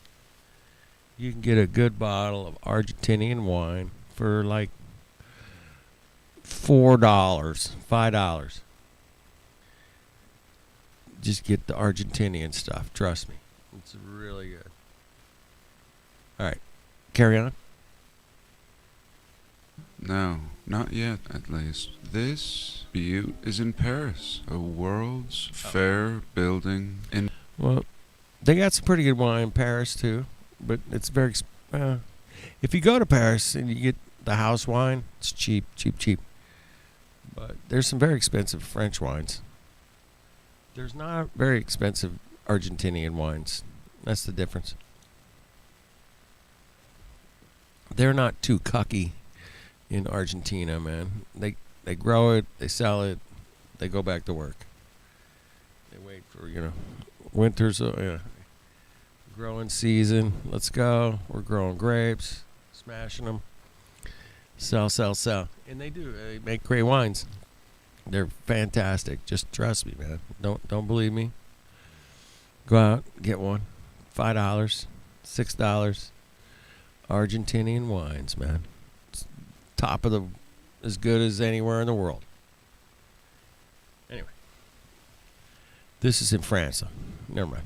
You can get a good bottle of Argentinian wine for like $4, $5. Just get the Argentinian stuff. Trust me. It's really good. All right. Carry on. No, not yet, at least. This butte is in Paris, a World's Fair building in... Well, they got some pretty good wine in Paris, too. But it's very... if you go to Paris and you get the house wine, it's cheap. But there's some very expensive French wines. There's not very expensive Argentinian wines. That's the difference. They're not too cucky in Argentina, man. They grow it, they sell it, they go back to work. They wait for, winter's growing season. Let's go. We're growing grapes, smashing them. Sell. And they do. They make great wines. They're fantastic. Just trust me, man. Don't believe me? Go out, get one. $5, $6. Argentinian wines, man. It's top of the, as good as anywhere in the world. Anyway, this is in France. Never mind.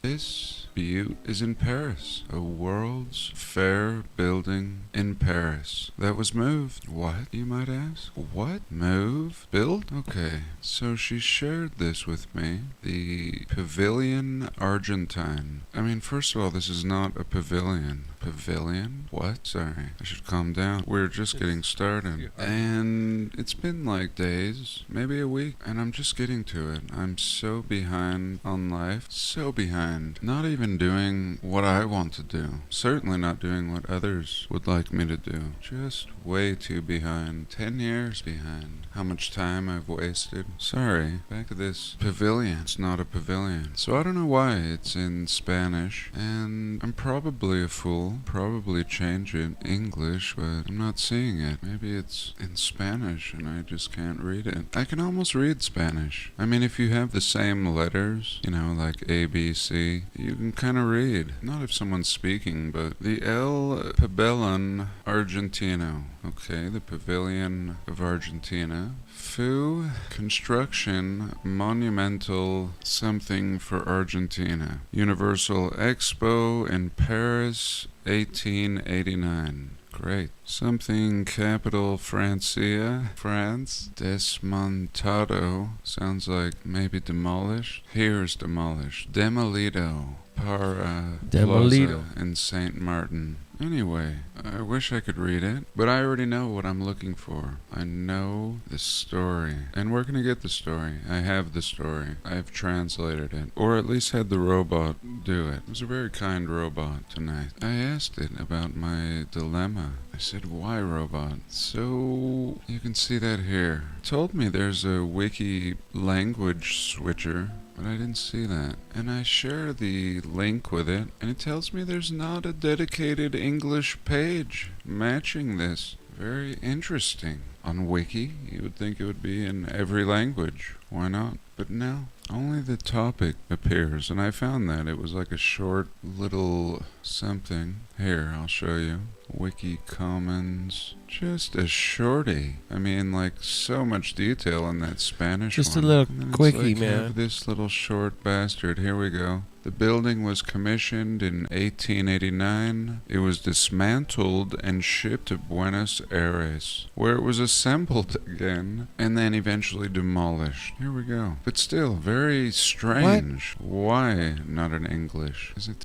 This butte is in Paris, a World's Fair building in Paris that was moved. What, you might ask? What? Move? Build? Okay, so she shared this with me. The Pavilion Argentine. I mean, first of all, this is not a pavilion. Pavilion? What? Sorry, I should calm down. We're just getting started. And it's been like days, maybe a week, and I'm just getting to it. I'm so behind on life. So behind. Not even doing what I want to do. Certainly not doing what others would like me to do. Just way too behind. 10 years behind. How much time I've wasted. Sorry. Back to this pavilion. It's not a pavilion. So I don't know why it's in Spanish, and I'm probably a fool. Probably change it English, but I'm not seeing it. Maybe it's in Spanish and I just can't read it. I can almost read Spanish. I mean, if you have the same letters, like A, B, C, you can kind of read. Not if someone's speaking, but the El Pabellon Argentino. Okay, the Pavilion of Argentina. Fu Construction Monumental Something for Argentina. Universal Expo in Paris, 1889. Great. Something Capital Francia, France. Desmontado. Sounds like maybe demolished. Here's demolished. Demolido. Plaza in St. Martin. Anyway, I wish I could read it, but I already know what I'm looking for. I know the story, and we're gonna get the story. I have the story. I've translated it, or at least had the robot do it. It was a very kind robot tonight. I asked it about my dilemma. I said, why robot? So, you can see that here. It told me there's a wiki language switcher, but I didn't see that. And I share the link with it, and it tells me there's not a dedicated English page matching this. Very interesting. On Wiki, you would think it would be in every language. Why not? but now only the topic appears, and I found that it was like a short little something. Here, I'll show you. Wiki Commons, just a shorty. I mean, like, so much detail in that Spanish Just one. a little And then it's quickie, like, man. have this little short bastard. Here we go. The building was commissioned in 1889. It was dismantled and shipped to Buenos Aires, where it was assembled again and then eventually demolished. Here we go. But still, very strange. Why not in English? Is it?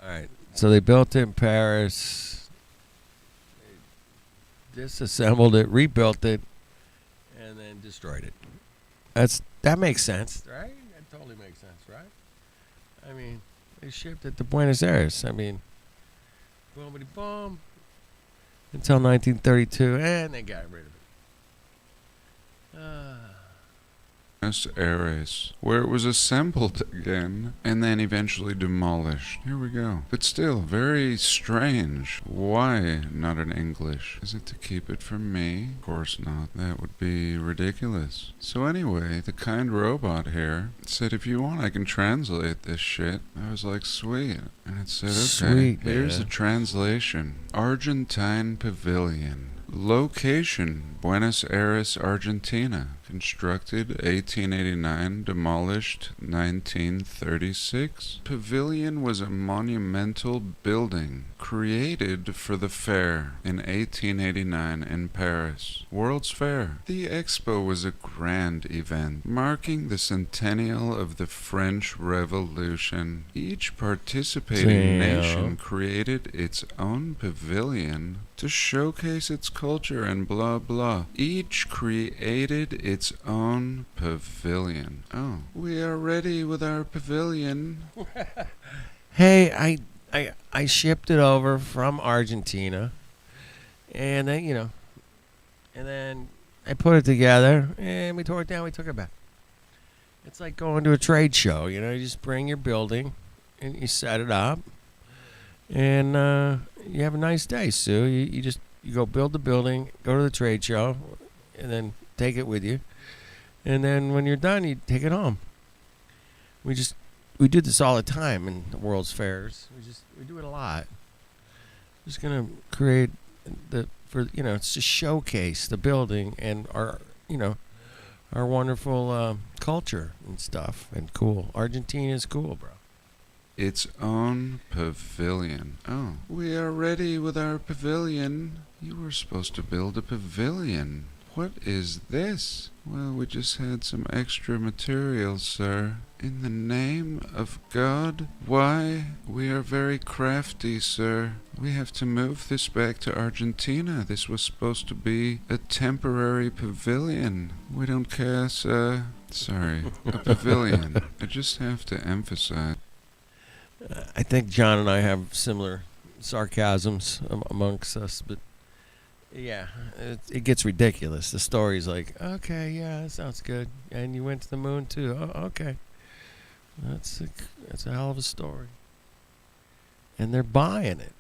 All right. So they built it in Paris, they disassembled it, rebuilt it, and then destroyed it. That makes sense, right? That totally makes sense, right? I mean, they shipped it to Buenos Aires. I mean, boomity boom, until 1932, and they got rid of it. Buenos Aires, where it was assembled again and then eventually demolished. Here we go. But still, very strange. Why not in English? Is it to keep it from me? Of course not. That would be ridiculous. So anyway, the kind robot here said, if you want, I can translate this shit. I was like, sweet. And it said, okay, Sweet, here's the man. translation. Argentine Pavilion. Location, Buenos Aires, Argentina. Constructed 1889, demolished 1936. Pavilion was a monumental building created for the fair in 1889 in Paris. World's Fair. The expo was a grand event marking the centennial of the French Revolution. Each participating nation created its own pavilion to showcase its culture and blah blah. Each created its own pavilion. Oh, we are ready with our pavilion. Hey, I shipped it over from Argentina, and then and then I put it together, and we tore it down. We took it back. It's like going to a trade show. You just bring your building, and you set it up, and you have a nice day, Sue. You go build the building, go to the trade show, and then take it with you. And then when you're done, you take it home. We do this all the time in the World's Fairs. We do it a lot. Just gonna create it's to showcase the building and our wonderful culture and stuff and cool. Argentina is cool, bro. Its own pavilion. Oh, we are ready with our pavilion. You were supposed to build a pavilion. What is this? Well, we just had some extra material, sir. In the name of God? Why? We are very crafty, sir. We have to move this back to Argentina. This was supposed to be a temporary pavilion. We don't care, sir. Sorry, a pavilion. I just have to emphasize. I think John and I have similar sarcasms amongst us, but yeah, it gets ridiculous. The story's like, okay, yeah, that sounds good. And you went to the moon too. Oh, okay. That's a hell of a story. And they're buying it.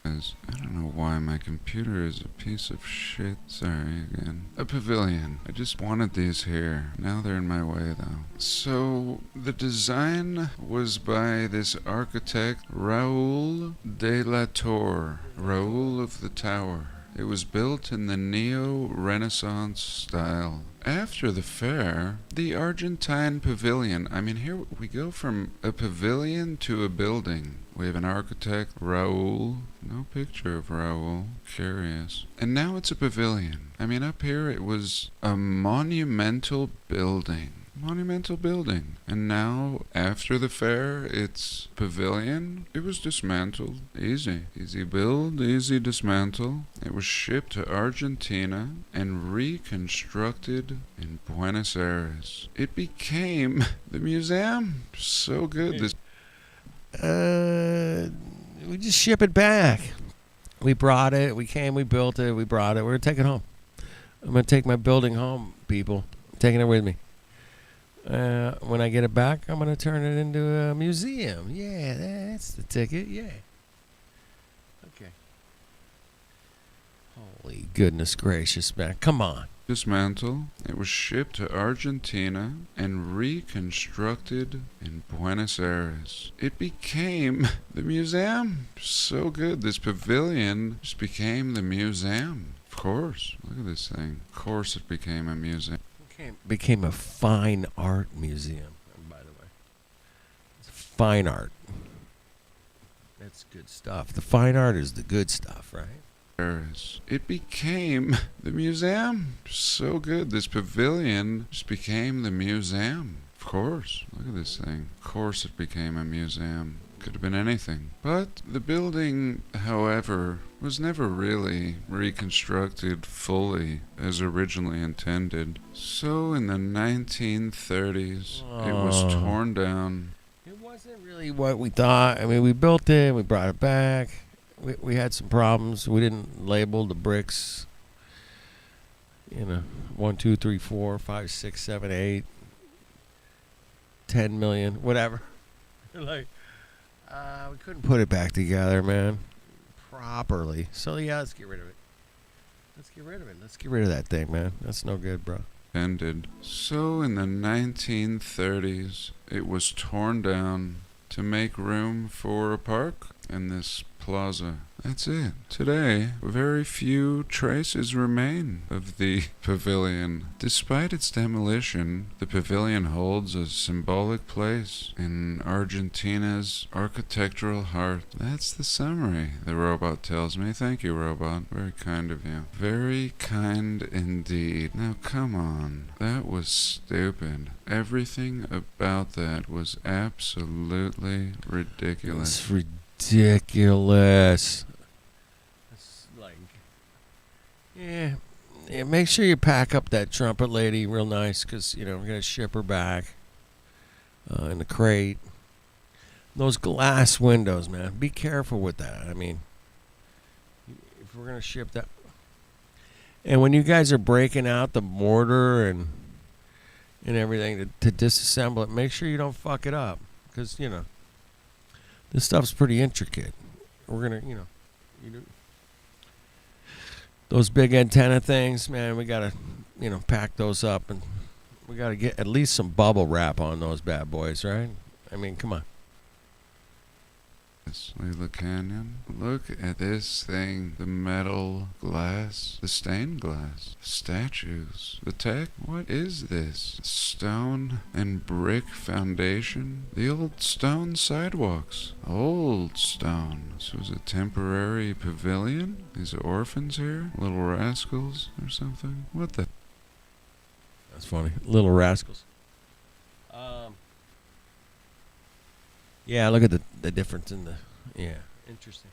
I don't know why my computer is a piece of shit. Sorry again. A pavilion. I just wanted these here. Now they're in my way though. So the design was by this architect Raoul de la Torre. Raoul of the Tower. It was built in the Neo-Renaissance style. After the fair, the Argentine Pavilion. I mean, here we go from a pavilion to a building. We have an architect, Raoul. No picture of Raoul. Curious. And now it's a pavilion. I mean, up here it was a monumental building. And now, after the fair, it's pavilion. It was dismantled. Easy build, easy dismantle. It was shipped to Argentina and reconstructed in Buenos Aires. It became the museum. So good. We just ship it back. We brought it. We came. We built it. We brought it. We're gonna take it home. I'm gonna take my building home, people. I'm taking it with me. When I get it back, I'm going to turn it into a museum. Yeah, that's the ticket. Yeah. Okay. Holy goodness gracious, man. Come on. Dismantled. It was shipped to Argentina and reconstructed in Buenos Aires. It became the museum. So good. This pavilion just became the museum. Of course. Look at this thing. Of course it became a museum. Became a fine art museum, by the way. It's fine art. That's good stuff. The fine art is the good stuff, right? It became the museum. So good. This pavilion just became the museum. Of course. Look at this thing. Of course it became a museum. Could have been anything. But the building, however, was never really reconstructed fully as originally intended. So in the 1930s, it was torn down. It wasn't really what we thought. I mean, we built it, we brought it back. We had some problems. We didn't label the bricks. 1, 2, 3, 4, 5, 6, 7, 8, 10 million, whatever. We couldn't put it back together, man, properly. So yeah, let's get rid of it. Let's get rid of that thing, man. That's no good, bro. Ended. So in the 1930s, it was torn down to make room for a park and this plaza. That's it. Today, very few traces remain of the pavilion. Despite its demolition, the pavilion holds a symbolic place in Argentina's architectural heart. That's the summary, the robot tells me. Thank you, robot. Very kind of you. Very kind indeed. Now, come on. That was stupid. Everything about that was absolutely ridiculous. It's ridiculous. It's like, yeah. Make sure you pack up that trumpet lady real nice, because we're gonna ship her back in the crate. Those glass windows, man. Be careful with that. I mean, if we're gonna ship that, and when you guys are breaking out the mortar and everything to disassemble it, make sure you don't fuck it up, because this stuff's pretty intricate. We're gonna, those big antenna things, man, we gotta, pack those up, and we gotta get at least some bubble wrap on those bad boys, right? I mean, come on. Lila Canyon. Look at this thing. The metal glass, the stained glass, statues, the tech. What is this? Stone and brick foundation. The old stone sidewalks. Old stone. This was a temporary pavilion. These orphans here. Little rascals or something. What the? That's funny. Little rascals. Yeah, look at the difference in the... Yeah, interesting.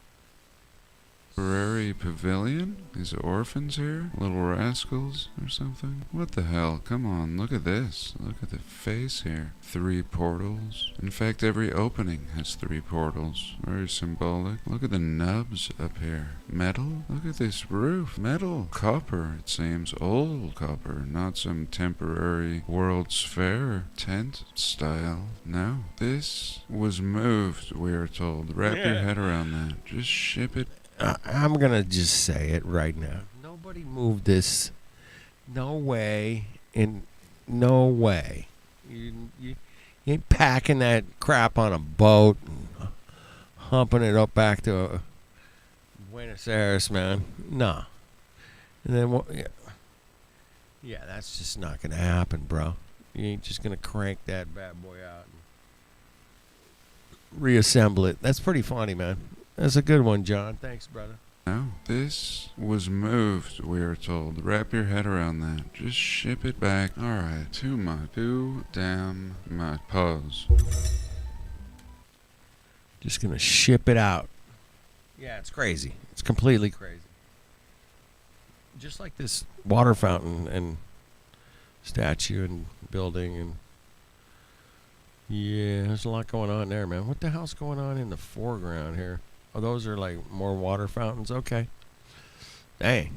Temporary pavilion? These orphans here? Little rascals or something? What the hell? Come on, look at this. Look at the face here. 3 portals. In fact, every opening has 3 portals. Very symbolic. Look at the nubs up here. Metal? Look at this roof. Metal. Copper, it seems. Old copper. Not some temporary World's Fair tent style. No. This was moved, we are told. Wrap your head around that. Just ship it. I'm going to just say it right now. Nobody moved this. No way. No way. You ain't packing that crap on a boat and humping it up back to Buenos Aires, man. No. And then, yeah, that's just not going to happen, bro. You ain't just going to crank that bad boy out and reassemble it. That's pretty funny, man. That's a good one, John. Thanks, brother. No, this was moved, we are told. Wrap your head around that. Just ship it back. Alright, too damn much. Pause. Just gonna ship it out. Yeah, it's crazy. It's completely crazy. Just like this water fountain and statue and building and... Yeah, there's a lot going on there, man. What the hell's going on in the foreground here? Oh, those are like more water fountains. Okay. Dang.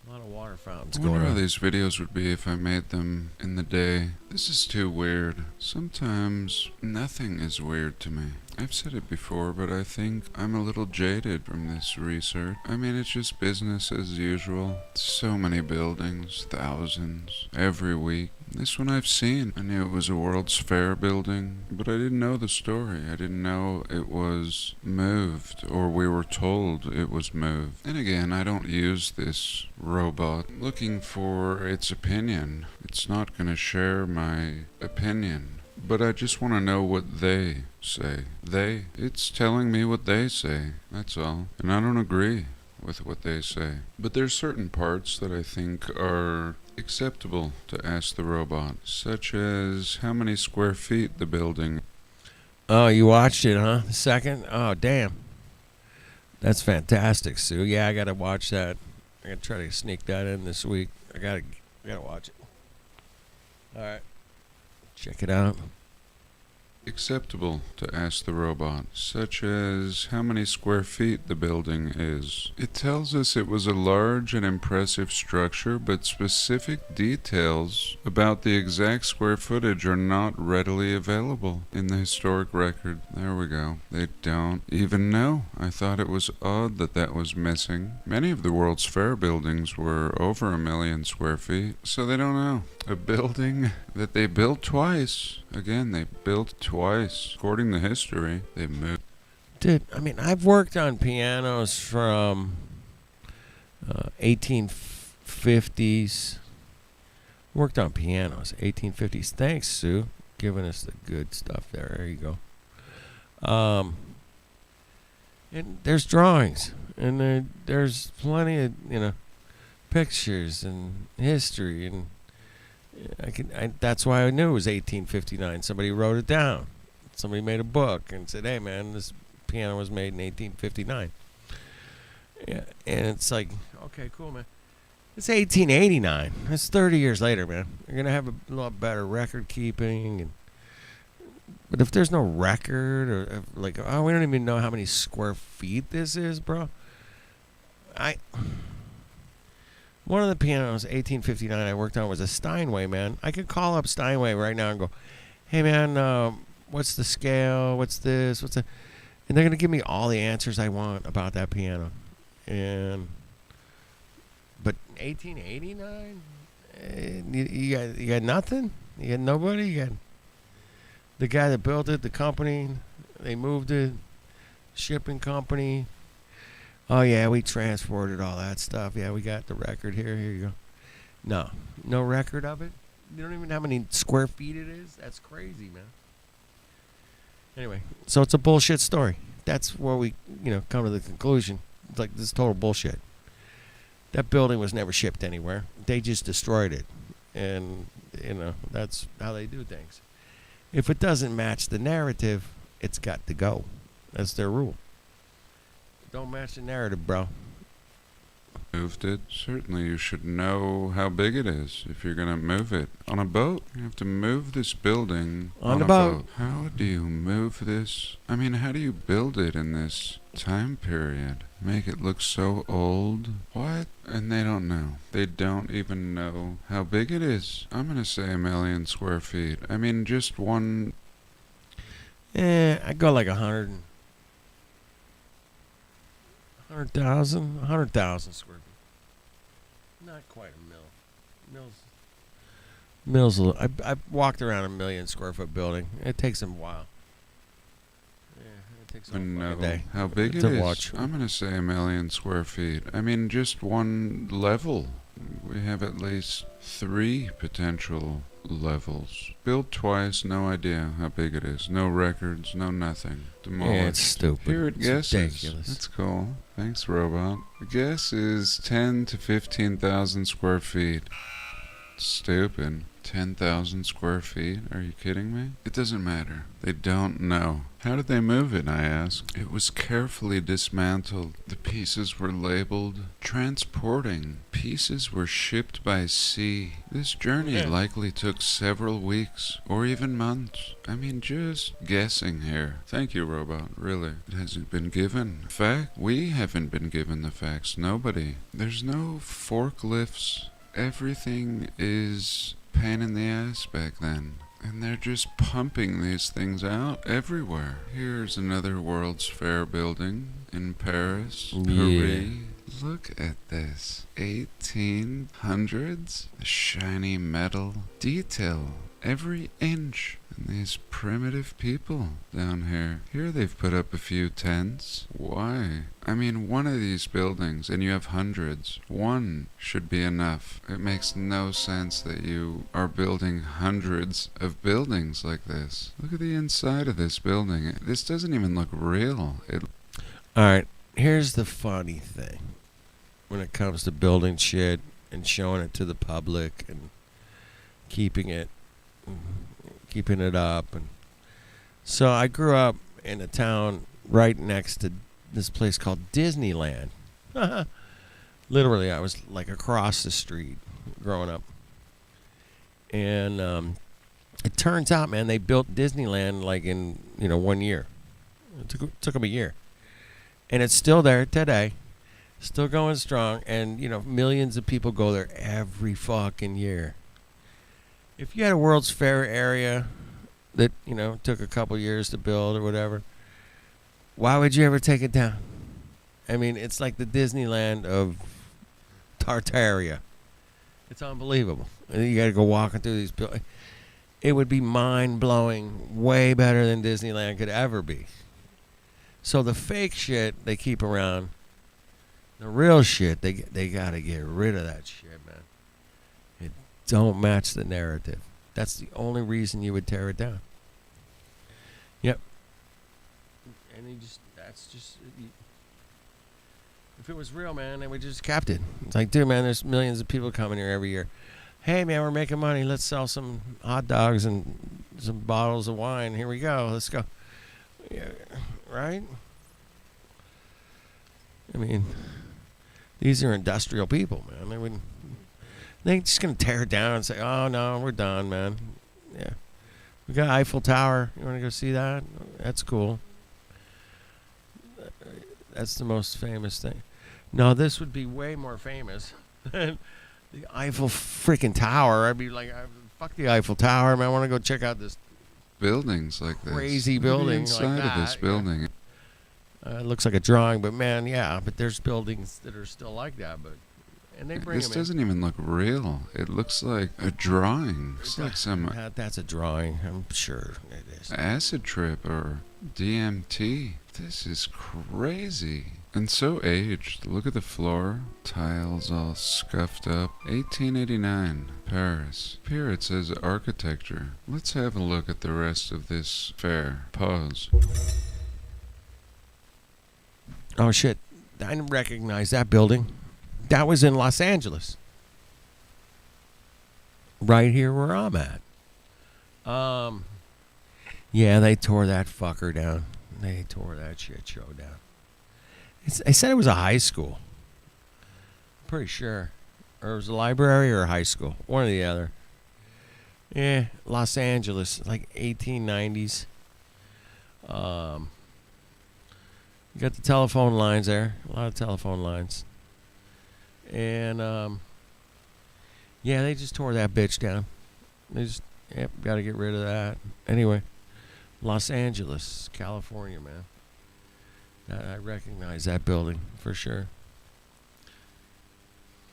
A lot of water fountains going on. I wonder how these videos would be if I made them in the day. This is too weird. Sometimes nothing is weird to me. I've said it before, but I think I'm a little jaded from this research. I mean, it's just business as usual. So many buildings, thousands, every week. This one I've seen. I knew it was a World's Fair building, but I didn't know the story. I didn't know it was moved, or we were told it was moved. And again, I don't use this robot looking for its opinion. It's not going to share my opinion. But I just want to know what they say. It's telling me what they say, that's all. And I don't agree with what they say. But there's certain parts that I think are acceptable to ask the robot, such as how many square feet the building. Oh, you watched it, huh? The second? Oh, damn. That's fantastic, Sue. Yeah, I got to watch that. I got to try to sneak that in this week. I got to watch it. All right. Check it out. Acceptable to ask the robot, such as how many square feet the building is. It tells us it was a large and impressive structure, but specific details about the exact square footage are not readily available in the historic record. There we go. They don't even know. I thought it was odd that that was missing. Many of the World's Fair buildings were over 1 million square feet, so they don't know. A building that they built twice. Again, they built twice. According to history, they moved. Dude, I mean, I've worked on pianos from 1850s. Worked on pianos, 1850s. Thanks, Sue, giving us the good stuff there. There you go. And there's drawings, and there's plenty of pictures and history, and that's why I knew it was 1859. Somebody wrote it down. Somebody made a book and said, "Hey, man, this piano was made in 1859." Yeah, and it's like, okay, cool, man. It's 1889. That's 30 years later, man. You're gonna have a lot better record keeping, but if there's no record, or we don't even know how many square feet this is, bro. One of the pianos, 1859, I worked on was a Steinway, man. I could call up Steinway right now and go, "Hey, man, what's the scale? What's this? What's that?" And they're gonna give me all the answers I want about that piano. But 1889, you got nothing. You got nobody. You got the guy that built it, the company. They moved it, shipping company. Oh, yeah, we transported all that stuff. Yeah, we got the record here. Here you go. No record of it. You don't even know how many square feet it is. That's crazy, man. Anyway, so it's a bullshit story. That's where we, come to the conclusion. It's like, this is total bullshit. That building was never shipped anywhere. They just destroyed it. And, that's how they do things. If it doesn't match the narrative, it's got to go. That's their rule. Don't match the narrative, bro. Moved it. Certainly you should know how big it is if you're going to move it. On a boat, you have to move this building on a boat. How do you move this? I mean, how do you build it in this time period? Make it look so old? What? And they don't know. They don't even know how big it is. I'm going to say 1 million square feet. I mean, just one... I'd go like 100,000 square feet. Not quite a mil. Mills. I've walked around 1 million square foot building. It takes them a while. Yeah, it takes them a day. How big it is? Watch. I'm gonna say 1 million square feet. I mean, just one level. We have at least 3 potential levels. Built twice, no idea how big it is. No records, no nothing. Demolished. Yeah, it's stupid. Here it guesses. Ridiculous. That's cool. Thanks, robot. The guess is 10 to 15,000 square feet. Stupid. 10,000 square feet? Are you kidding me? It doesn't matter. They don't know. How did they move it, I asked. It was carefully dismantled. The pieces were labeled transporting. Pieces were shipped by sea. This journey likely took several weeks or even months. I mean, just guessing here. Thank you, robot. Really. It hasn't been given. Fact? We haven't been given the facts. Nobody. There's no forklifts. Everything is pain in the ass back then. And they're just pumping these things out everywhere. Here's another World's Fair building in Paris, Paris. Look at this. 1800s. The shiny metal detail. Every inch. And these primitive people down here. Here they've put up a few tents. Why? I mean, one of these buildings, and you have hundreds, one should be enough. It makes no sense that you are building hundreds of buildings like this. Look at the inside of this building. This doesn't even look real. Alright, here's the funny thing. When it comes to building shit and showing it to the public and keeping it up. And so I grew up in a town right next to this place called Disneyland. Literally, I was like across the street growing up. And it turns out, man, they built Disneyland like in 1 year. It took them a year. And it's still there today. Still going strong. And, millions of people go there every fucking year. If you had a World's Fair area that, took a couple years to build or whatever, why would you ever take it down? I mean, it's like the Disneyland of Tartaria. It's unbelievable. You got to go walking through these buildings. It would be mind-blowing, way better than Disneyland could ever be. So the fake shit they keep around, the real shit, they got to get rid of that shit, man. It don't match the narrative. That's the only reason you would tear it down. Yep. And if it was real, man, they would just kept it. It's like, dude, man, there's millions of people coming here every year. Hey, man, we're making money. Let's sell some hot dogs and some bottles of wine. Here we go. Let's go. Yeah, right? I mean, these are industrial people, man. They're just going to tear it down and say, oh, no, we're done, man. Yeah. We got Eiffel Tower. You want to go see that? That's cool. That's the most famous thing. No, this would be way more famous than the Eiffel freaking Tower. I'd be like, fuck the Eiffel Tower, man. I want to go check out this buildings like this. Crazy building inside like that. Of this building. It looks like a drawing, but man, yeah. But there's buildings that are still like that, and they bring this them in. Doesn't even look real. It looks like a drawing. It's like some that's a drawing. I'm sure it is. Acid trip or DMT. This is crazy. And so aged. Look at the floor. Tiles all scuffed up. 1889, Paris. Here it says architecture. Let's have a look at the rest of this fair. Pause. Oh, shit. I didn't recognize that building. That was in Los Angeles. Right here where I'm at. Yeah, they tore that fucker down. They tore that shit show down. I said it was a high school. Pretty sure. Or it was a library or a high school. One or the other. Yeah, Los Angeles, like 1890s. You got the telephone lines there. A lot of telephone lines. And, yeah, they just tore that bitch down. They just, got to get rid of that. Anyway, Los Angeles, California, man. I recognize that building for sure.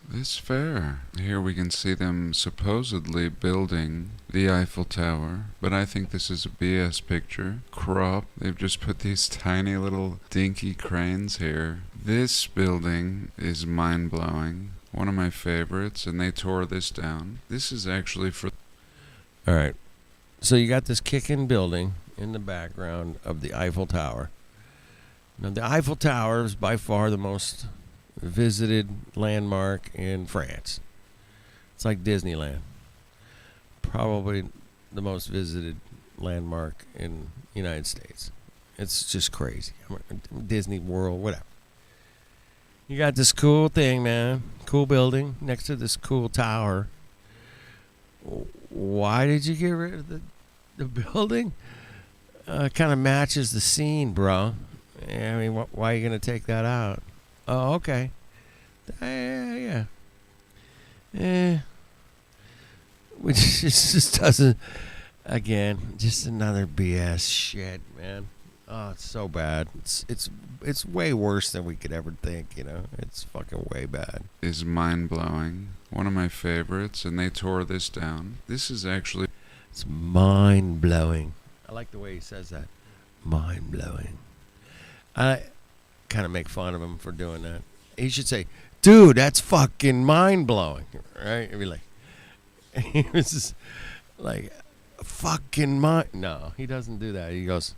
This fair. Here we can see them supposedly building the Eiffel Tower, but I think this is a BS picture. Crop. They've just put these tiny little dinky cranes here. This building is mind-blowing. One of my favorites, and they tore this down. This is actually for... All right. So you got this kicking building in the background of the Eiffel Tower. Now, the Eiffel Tower is by far the most visited landmark in France. It's like Disneyland. Probably the most visited landmark in the United States. It's just crazy. Disney World, whatever. You got this cool thing, man. Cool building next to this cool tower. Why did you get rid of the building? Kind of matches the scene, bro. I mean, why are you going to take that out? Oh, okay. Yeah. Which just doesn't... Again, just another BS shit, man. Oh, it's so bad. It's way worse than we could ever think, you know. It's fucking way bad. Is mind-blowing. One of my favorites, and they tore this down. This is actually... It's mind-blowing. I like the way he says that. Mind-blowing. I kind of make fun of him for doing that. He should say, dude, that's fucking mind-blowing. Right? He'd be like... He was just like, fucking mind... No, he doesn't do that. He goes...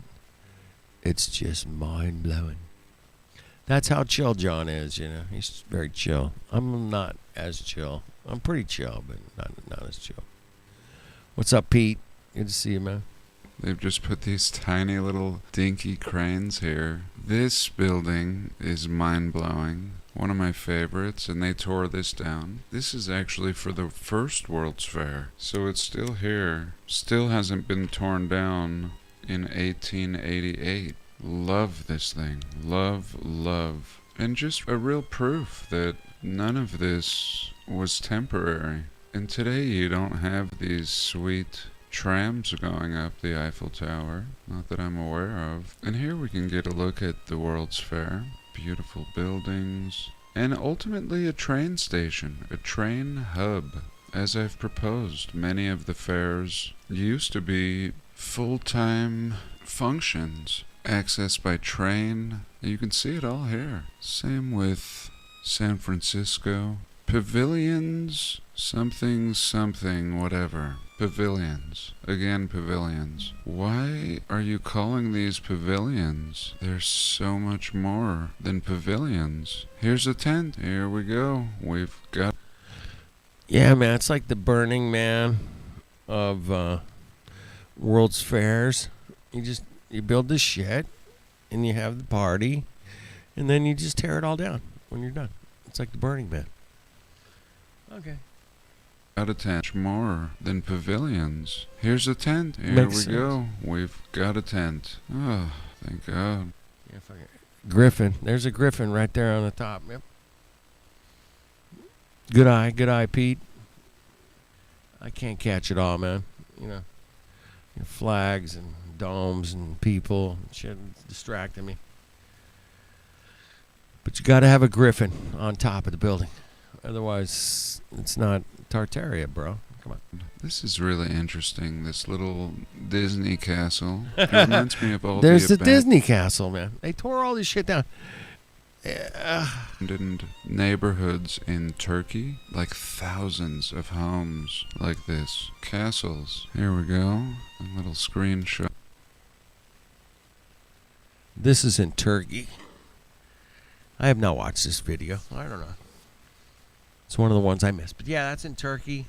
It's just mind-blowing. That's how chill John is, you know. He's very chill. I'm not as chill. I'm pretty chill, but not as chill. What's up, Pete? Good to see you, man. They've just put these tiny little dinky cranes here. This building is mind-blowing. One of my favorites, and they tore this down. This is actually for the first World's Fair. So it's still here. Still hasn't been torn down. In 1888. Love this thing. Love. And just a real proof that none of this was temporary. And today you don't have these sweet trams going up the Eiffel Tower. Not that I'm aware of. And here we can get a look at the World's Fair. Beautiful buildings. And ultimately a train station. A train hub. As I've proposed, many of the fairs used to be full-time functions, accessed by train. You can see it all here. Same with San Francisco. Pavilions, something, whatever. Pavilions. Again, pavilions. Why are you calling these pavilions? There's so much more than pavilions. Here's a tent. Here we go. We've got... Yeah, man, it's like the Burning Man of World's Fairs. You build this shit, and you have the party, and then you just tear it all down when you're done. It's like the Burning Man. Okay. Got a tent more than pavilions. Here's a tent. Here Makes we sense. go. We've got a tent. Oh, thank God. Yeah, fucking Griffin. There's a Griffin right there on the top. Yep. Good eye, Pete. I can't catch it all, man. You know, your flags and domes and people and shit distracting me. But you got to have a Griffin on top of the building. Otherwise, it's not Tartaria, bro. Come on. This is really interesting. This little Disney castle. It reminds me of all There's the the Disney castle, man. They tore all this shit down. abandoned neighborhoods in Turkey. Like thousands of homes like this. Castles. Here we go. A little screenshot. This is in Turkey. I have not watched this video. I don't know. It's one of the ones I missed. But yeah, that's in Turkey.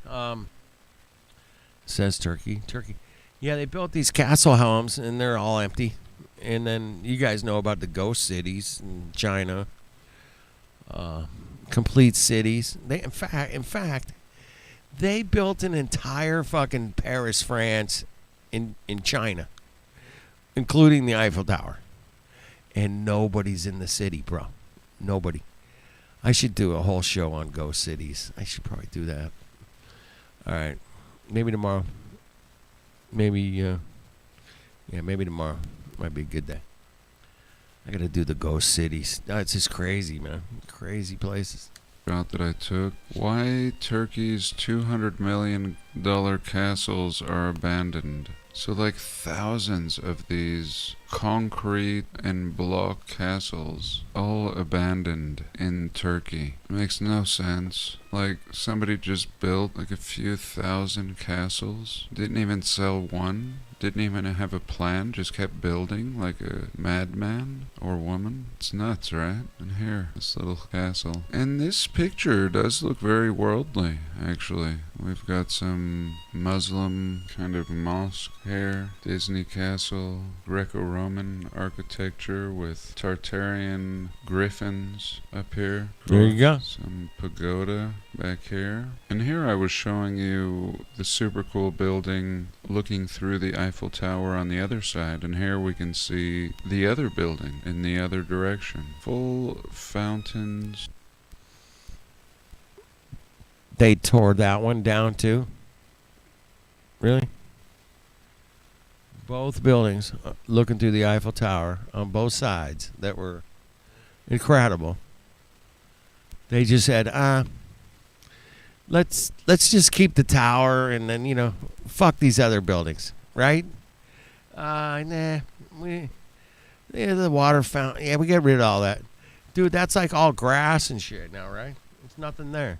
Says Turkey. Turkey. Yeah, they built these castle homes, and they're all empty. And then you guys know about the ghost cities in China. Complete cities. They, in fact, they built an entire fucking Paris, France in China, including the Eiffel Tower. And nobody's in the city, bro. Nobody. I should do a whole show on ghost cities. I should probably do that. All right. Maybe tomorrow. Maybe, maybe tomorrow. Might be a good day. I got to do the ghost cities. It's just crazy, man. Crazy places. That I took. Why Turkey's $200 million castles are abandoned. So like thousands of these concrete and block castles all abandoned in Turkey. It makes no sense. Like somebody just built like a few thousand castles. Didn't even sell one. Didn't even have a plan, just kept building like a madman or woman. It's nuts, right? And here, this little castle. And this picture does look very worldly, actually. We've got some Muslim kind of mosque here. Disney castle, Greco-Roman architecture with Tartarian griffins up here. There you go. Some pagoda back here. And here I was showing you the super cool building looking through the Eiffel Tower on the other side, and here we can see the other building in the other direction. Full fountains. They tore that one down too? Really? both buildings, looking through the Eiffel Tower on both sides, that were incredible. They just said, let's just keep the tower, and then fuck these other buildings, right? Nah, the water fountain. Yeah, we get rid of all that, dude. That's like all grass and shit now, right? There's nothing there.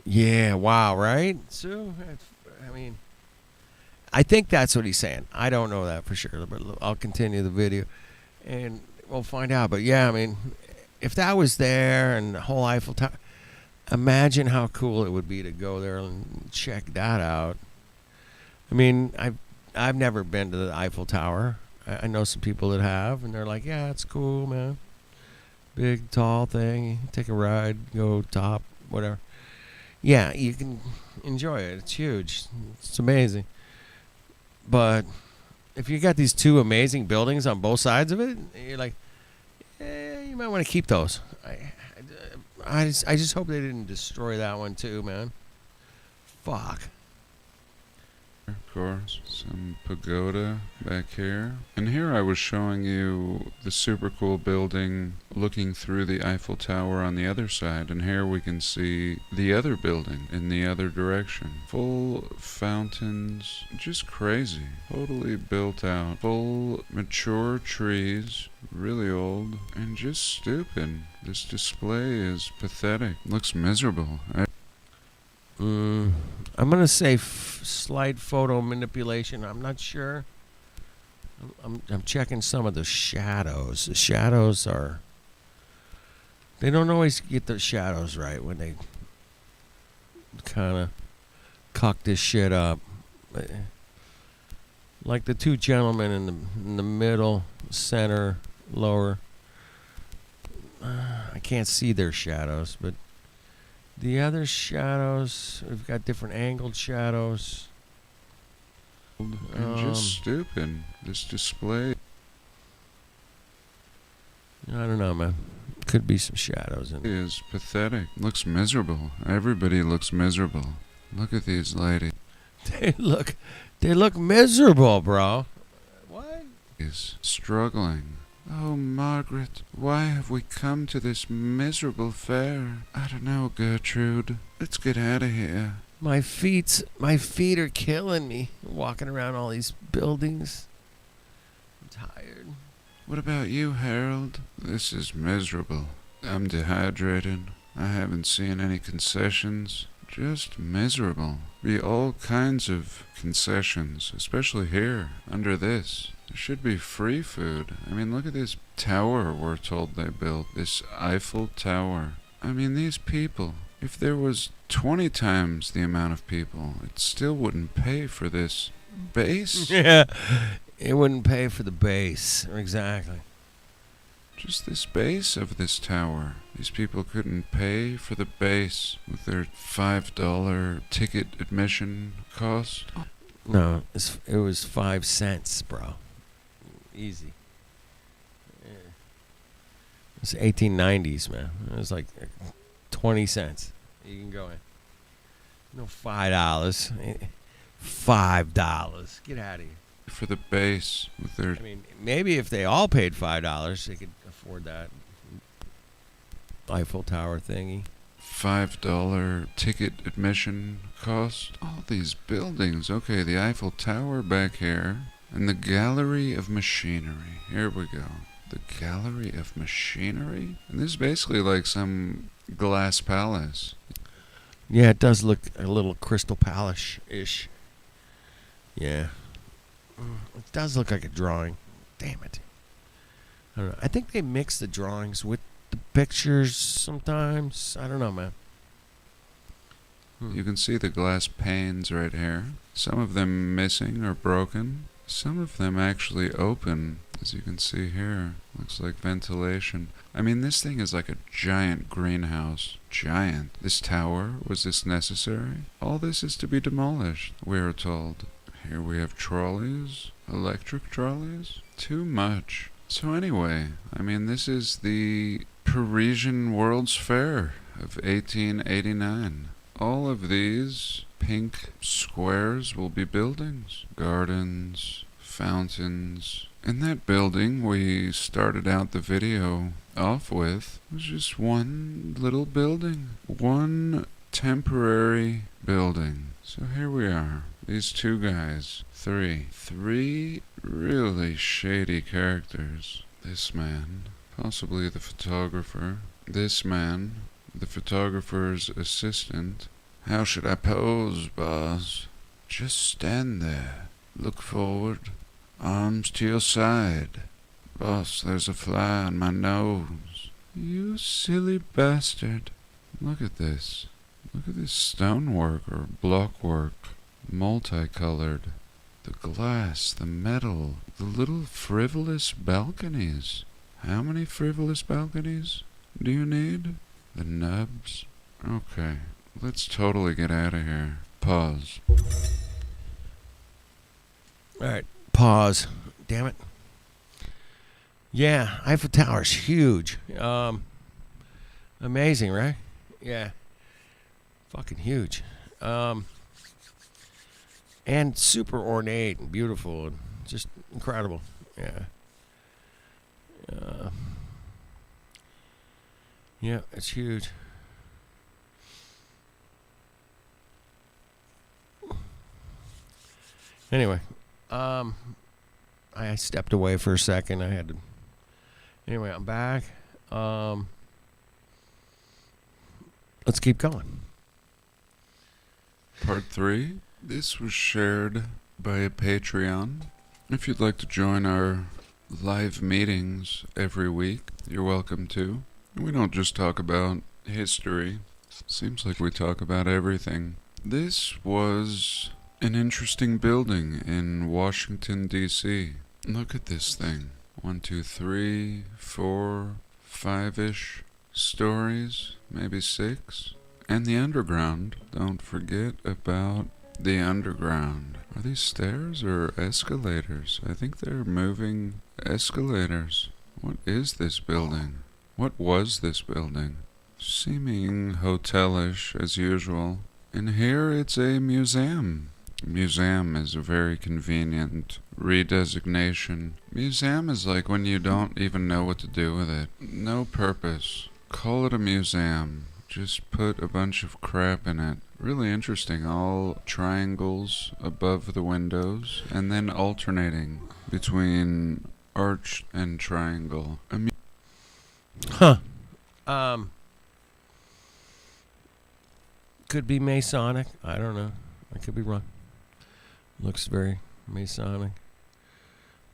Yeah, wow, right, Sue? I think that's what he's saying. I don't know that for sure, but I'll continue the video, and we'll find out. But yeah, if that was there and the whole Eiffel Tower, imagine how cool it would be to go there and check that out. I've never been to the Eiffel Tower. I know some people that have, and they're like, yeah, it's cool, man. Big, tall thing. Take a ride, go top, whatever. Yeah, you can enjoy it. It's huge. It's amazing. But if you got these two amazing buildings on both sides of it, you're like, you might want to keep those. I just hope they didn't destroy that one too, man. Fuck. Of course, some pagoda back here. And here I was showing you the super cool building looking through the Eiffel Tower on the other side. And here we can see the other building in the other direction. Full fountains, just crazy. Totally built out. Full mature trees, really old, and just stupid. This display is pathetic. Looks miserable. I'm gonna say slight photo manipulation. I'm not sure. I'm checking some of the shadows. The shadows they don't always get the shadows right when they kind of cock this shit up. Like the two gentlemen in the middle, center, lower. I can't see their shadows, but the other shadows, we've got different angled shadows. And just stupid. This display. I don't know, man. Could be some shadows in it. Is pathetic. Looks miserable. Everybody looks miserable. Look at these ladies. They look miserable, bro. What? Is struggling. Oh, Margaret, why have we come to this miserable fair? I don't know, Gertrude. Let's get out of here. My feet are killing me, walking around all these buildings. I'm tired. What about you, Harold? This is miserable. I'm dehydrated. I haven't seen any concessions. Just miserable. Be all kinds of concessions, especially here, under this. There should be free food. Look at this tower we're told they built. This Eiffel Tower. These people. If there was 20 times the amount of people, it still wouldn't pay for this base. Yeah, it wouldn't pay for the base. Exactly. Just this base of this tower. These people couldn't pay for the base with their $5 ticket admission cost. No, it was 5 cents, bro. Easy. Yeah. It's 1890s, man. It was like 20 cents. You can go in. No $5. $5. Get out of here. For the base with their... maybe if they all paid $5, they could afford that Eiffel Tower thingy. $5 ticket admission cost. All these buildings. Okay, the Eiffel Tower back here. And the Gallery of Machinery. Here we go. The Gallery of Machinery? And this is basically like some glass palace. Yeah, it does look a little Crystal Palace-ish. Yeah. It does look like a drawing. Damn it. I don't know. I think they mix the drawings with the pictures sometimes. I don't know, man. You can see the glass panes right here. Some of them missing or broken. Some of them actually open, as you can see here. Looks like ventilation. This thing is like a giant greenhouse. Giant. This tower, was this necessary? All this is to be demolished, we are told. Here we have trolleys. Electric trolleys. Too much. So anyway, this is the Parisian World's Fair of 1889. all of these pink squares will be buildings, gardens, fountains. And that building we started out the video off with was just one little building, one temporary building. So here we are, these two guys, three really shady characters. This man, possibly the photographer, this man, the photographer's assistant. How should I pose, boss? Just stand there, look forward, arms to your side. Boss, there's a fly on my nose. You silly bastard. Look at this. Look at this stonework or blockwork, multicolored. The glass, the metal, the little frivolous balconies. How many frivolous balconies do you need? The nubs? Okay, let's totally get out of here. Pause. Alright, pause. Damn it. Yeah, Eiffel Tower's huge. Amazing, right? Yeah. Fucking huge. And super ornate and beautiful and just incredible. Yeah. Yeah, it's huge. Anyway, I stepped away for a second. I had to. Anyway, I'm back. Let's keep going. Part 3. This was shared by a Patreon. If you'd like to join our live meetings every week, you're welcome to. We don't just talk about history. Seems like we talk about everything. This was an interesting building in Washington, D.C. Look at this thing. 1, 2, 3, 4, 5-ish stories, maybe 6. And the underground. Don't forget about the underground. Are these stairs or escalators? I think they're moving escalators. What is this building? What was this building? Seeming hotelish as usual. And here it's a museum. Museum is a very convenient redesignation. Museum is like when you don't even know what to do with it. No purpose. Call it a museum. Just put a bunch of crap in it. Really interesting. All triangles above the windows and then alternating between arch and triangle. Huh. Could be Masonic. I don't know. I could be wrong. Looks very Masonic.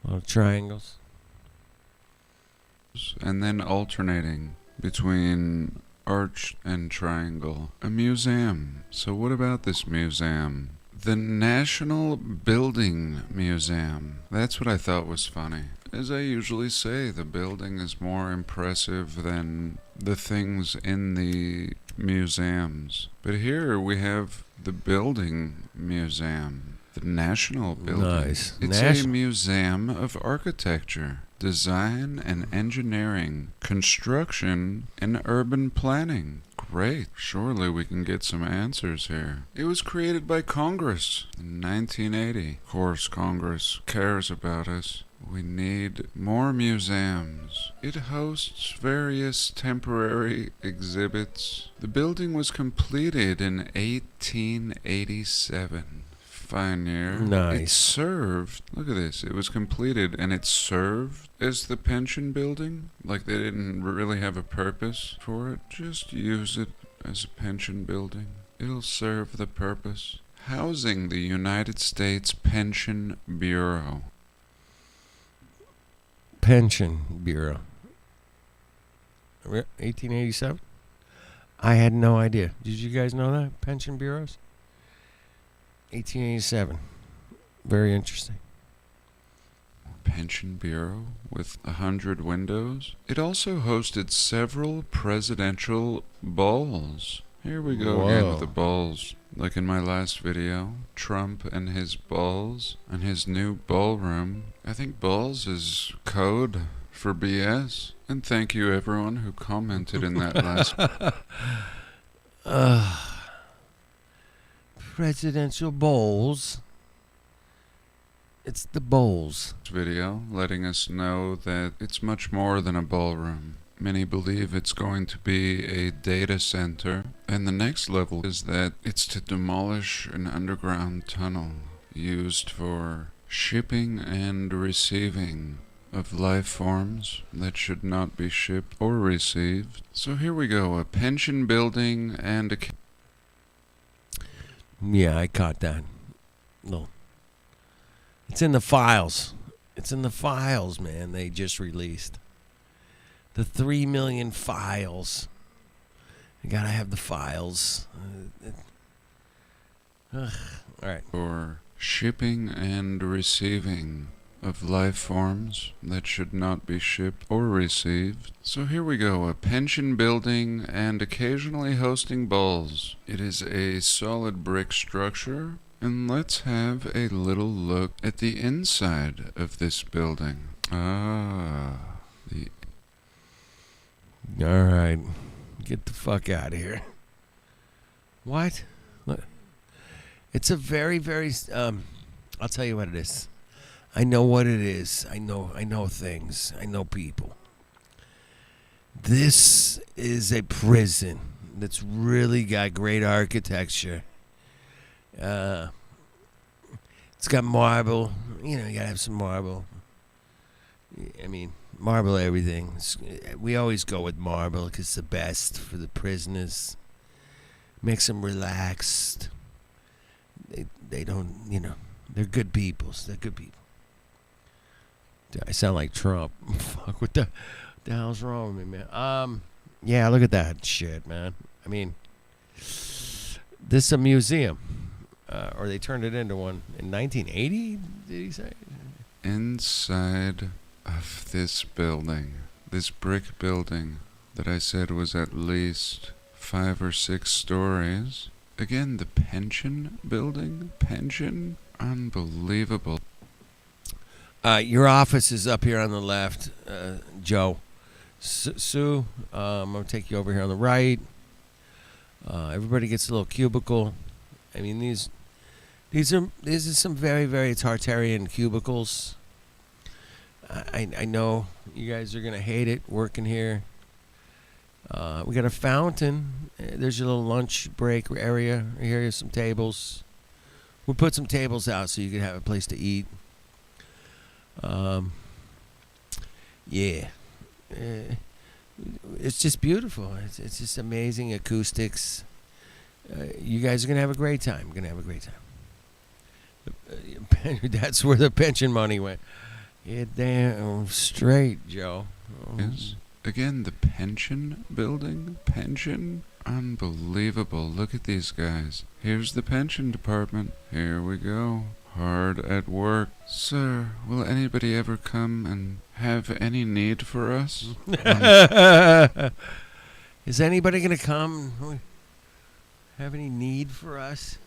A lot of triangles. And then alternating between arch and triangle. A museum. So what about this museum? The National Building Museum. That's what I thought was funny. As I usually say, the building is more impressive than the things in the museums. But here we have the Building Museum. The National Building. Nice. It's a museum of architecture, design and engineering, construction and urban planning. Great. Surely we can get some answers here. It was created by Congress in 1980. Of course, Congress cares about us. We need more museums. It hosts various temporary exhibits. The building was completed in 1887. Fine year. Nice. It served, look at this, it was completed and it served as the pension building. Like they didn't really have a purpose for it. Just use it as a pension building. It'll serve the purpose. Housing the United States Pension Bureau. Pension Bureau. 1887? I had no idea. Did you guys know that? Pension bureaus? 1887. Very interesting. Pension Bureau with 100 windows. It also hosted several presidential balls. Here we go again with the balls. Like in my last video, Trump and his balls and his new ballroom. I think balls is code for BS. And thank you everyone who commented in that last presidential bowls. It's the bowls. Video letting us know that it's much more than a ballroom. Many believe it's going to be a data center, and the next level is that it's to demolish an underground tunnel used for shipping and receiving of life forms that should not be shipped or received. So here we go, a pension building and a... Yeah, I caught that. No. It's in the files. It's in the files, man. They just released. The 3 million files. You gotta have the files. All right. For shipping and receiving of life forms that should not be shipped or received. So here we go, a pension building and occasionally hosting balls. It is a solid brick structure, and let's have a little look at the inside of this building. All right. Get the fuck out of here. What? Look. It's a very, very... I'll tell you what it is. I know what it is. I know things. I know people. This is a prison that's really got great architecture. It's got marble. You know, you gotta have some marble. I mean, marble everything. We always go with marble because it's the best for the prisoners. Makes them relaxed. They don't, you know, they're good peoples. They're good people. I sound like Trump. Fuck, what the hell's wrong with me, man? Yeah, look at that shit, man. I mean, this is a museum. Or they turned it into one in 1980, did he say? Inside of this building, this brick building that I said was at least 5 or 6 stories. Again, the pension building? Pension? Unbelievable. Your office is up here on the left, Joe. Sue, I'm going to take you over here on the right. Everybody gets a little cubicle. I mean, these are some very, very Tartarian cubicles. I know you guys are going to hate it working here. We got a fountain. There's your little lunch break area. Here are some tables. We'll put some tables out so you can have a place to eat. Yeah. It's just beautiful. It's just amazing acoustics. You guys are going to have a great time. That's where the pension money went. Yeah, damn straight, Joe. Yes. Again, the pension building? Pension? Unbelievable. Look at these guys. Here's the pension department. Here we go. Hard at work. Sir, will anybody ever come and have any need for us? Is anybody going to come have any need for us?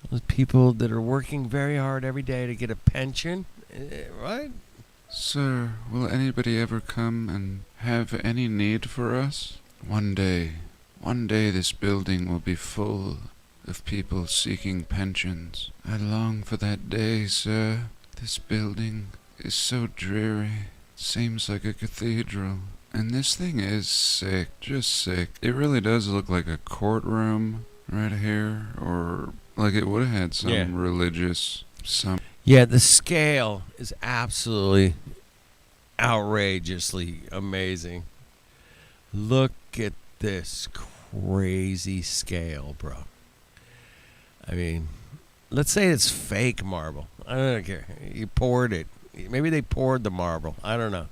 Those people that are working very hard every day to get a pension? Right? Sir, will anybody ever come and have any need for us? One day this building will be full of people seeking pensions. I long for that day, sir. This building is so dreary. It seems like a cathedral. And this thing is sick, just sick. It really does look like a courtroom right here, or like it would have had some religious... Yeah, the scale is absolutely outrageously amazing. Look at this crazy scale, bro. I mean, let's say it's fake marble. I don't care. You poured it. Maybe they poured the marble. I don't know.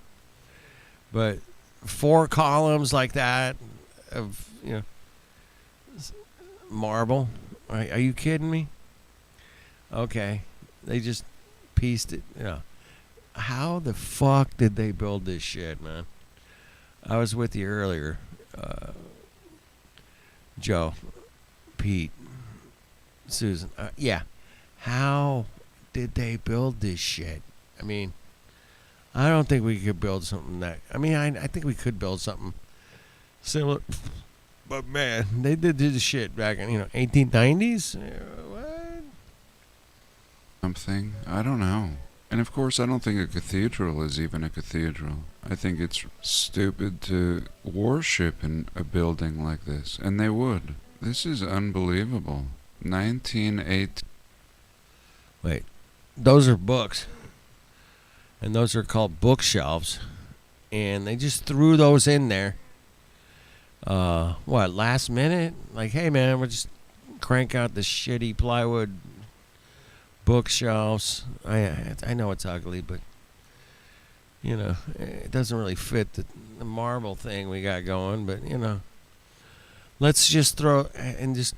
But 4 columns like that of, you know, marble. Are you kidding me? Okay. They just pieced it. You know. How the fuck did they build this shit, man? I was with you earlier. Joe, Pete, Susan. Yeah. How did they build this shit? I mean, I don't think we could build something that... I mean, I think we could build something similar But man, they did this shit back in 1890s. What? Something. I don't know. And of course, I don't think a cathedral is even a cathedral. I think it's stupid to worship in a building like this. And they would. This is unbelievable. 1918. Wait, those are books. And those are called bookshelves. And they just threw those in there. Last minute? Like, hey man, we'll just crank out the shitty plywood bookshelves. I know it's ugly, but it doesn't really fit the marble thing we got going. But let's just throw and just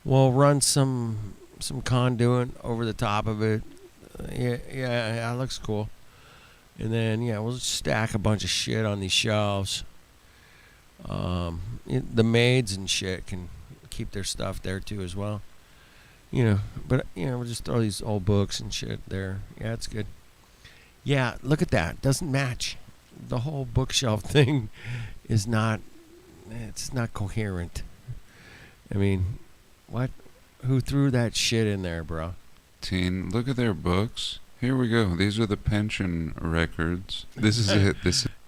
we'll run some conduit over the top of it. Yeah, it looks cool. And then we'll just stack a bunch of shit on these shelves. The maids and shit can keep their stuff there too as well. But we'll just throw these old books and shit there. Yeah, it's good. Yeah, look at that. Doesn't match. The whole bookshelf thing is not. It's not coherent. I mean, what? Who threw that shit in there, bro? Look at their books. Here we go. These are the pension records. This is it.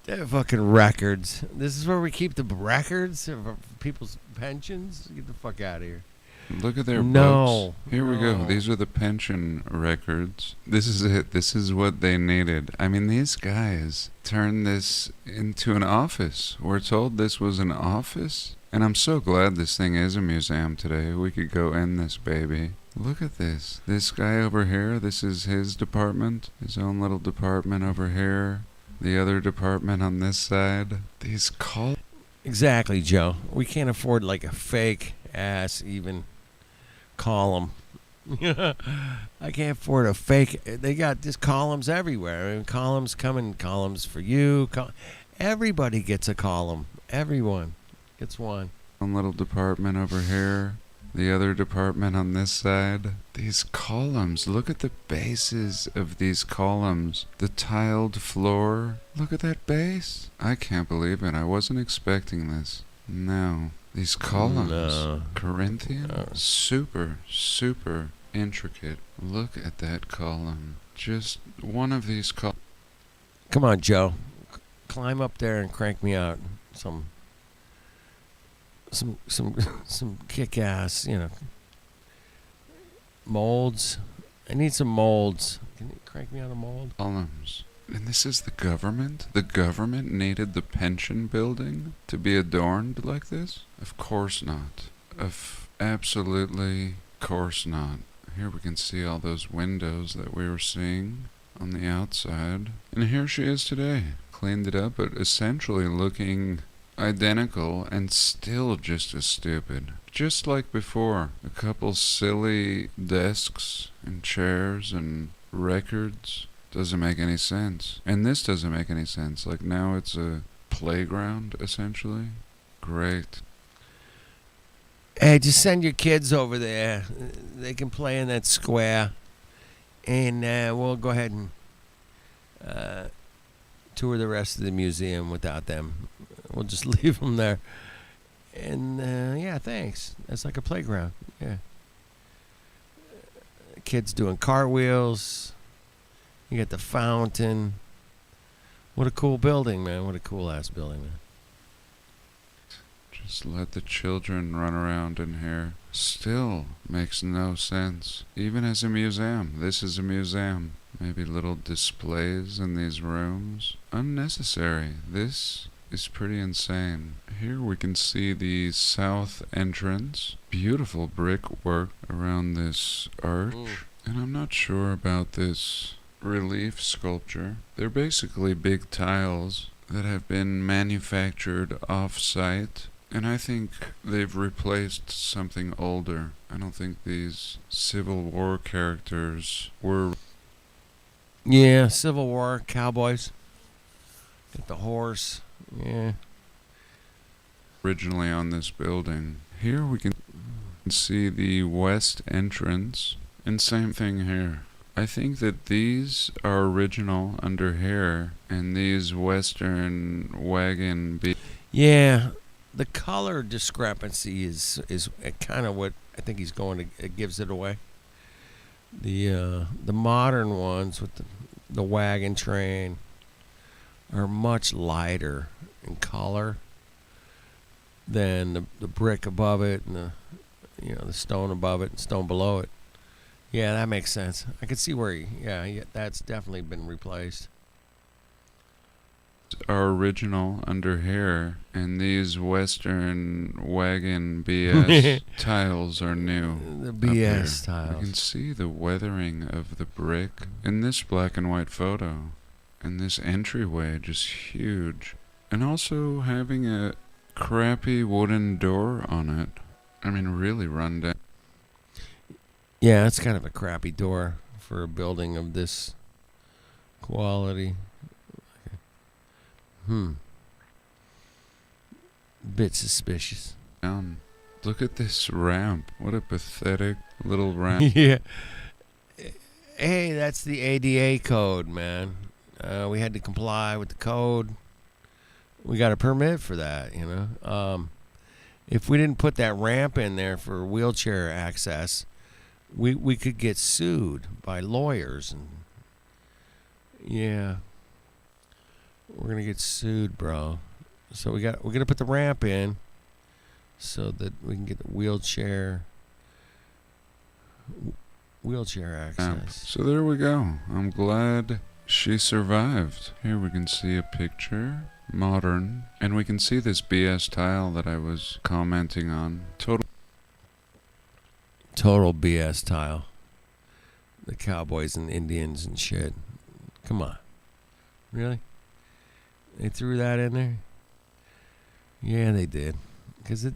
They're fucking records. This is where we keep the records of people's pensions. Get the fuck out of here. Look at their books. Here we go. These are the pension records. This is it. This is what they needed. I mean, these guys turned this into an office. We're told this was an office. And I'm so glad this thing is a museum today. We could go in this baby. Look at this. This guy over here, this is his department. His own little department over here. The other department on this side. These Exactly, Joe. We can't afford like a fake ass even column. I can't afford a fake. They got just columns everywhere. I mean, columns coming, columns for you. Everybody gets a column. Everyone gets one. One little department over here. The other department on this side. These columns. Look at the bases of these columns. The tiled floor. Look at that base. I can't believe it. I wasn't expecting this. No. These columns. No. Corinthian. No. Super, super intricate. Look at that column. Just one of these columns. Come on, Joe. Climb up there and crank me out some kick-ass, molds. I need some molds. Can you crank me out a mold? Columns. And this is the government? The government needed the pension building to be adorned like this? Of course not. Absolutely course not. Here we can see all those windows that we were seeing on the outside. And here she is today. Cleaned it up, but essentially looking identical and still just as stupid. Just like before. A couple silly desks and chairs and records. Doesn't make any sense. And this doesn't make any sense. Like now it's a playground, essentially. Great. Hey, just send your kids over there. They can play in that square. And we'll go ahead and tour the rest of the museum without them. We'll just leave them there. And, thanks. That's like a playground. Yeah. Kids doing cartwheels. You got the fountain. What a cool building, man. What a cool-ass building, man. Just let the children run around in here. Still makes no sense. Even as a museum. This is a museum. Maybe little displays in these rooms. Unnecessary. This is pretty insane. Here we can see the south entrance. Beautiful brickwork around this arch. And I'm not sure about this relief sculpture. They're basically big tiles that have been manufactured off-site. And I think they've replaced something older. I don't think these Civil War characters were... Yeah, Civil War, cowboys. Got the horse. Yeah. Originally on this building. Here we can see the west entrance. And same thing here. I think that these are original under here. And these western wagon... Yeah. the color discrepancy is kind of what I think he's going to. It gives it away. The modern ones with the wagon train are much lighter in color than the brick above it and the stone above it and stone below it. Yeah, that makes sense. I can see where that's definitely been replaced. Our original under here, and these Western wagon BS tiles are new. The BS You tiles. can see the weathering of the brick in this black and white photo, and this entryway just huge, and also having a crappy wooden door on it. I mean, really run down. Yeah, it's kind of a crappy door for a building of this quality. Bit suspicious. Look at this ramp. What a pathetic little ramp. Yeah. Hey, that's the ADA code, man. We had to comply with the code. We got a permit for that, If we didn't put that ramp in there for wheelchair access, we could get sued by lawyers, and yeah, we're gonna get sued, bro. So we're gonna put the ramp in so that we can get the wheelchair access. So there we go. I'm glad she survived. Here we can see a picture, modern, and we can see this BS tile that I was commenting on. Total BS tile. The cowboys and Indians and shit. Come on. Really? They threw that in there? Yeah, they did. Because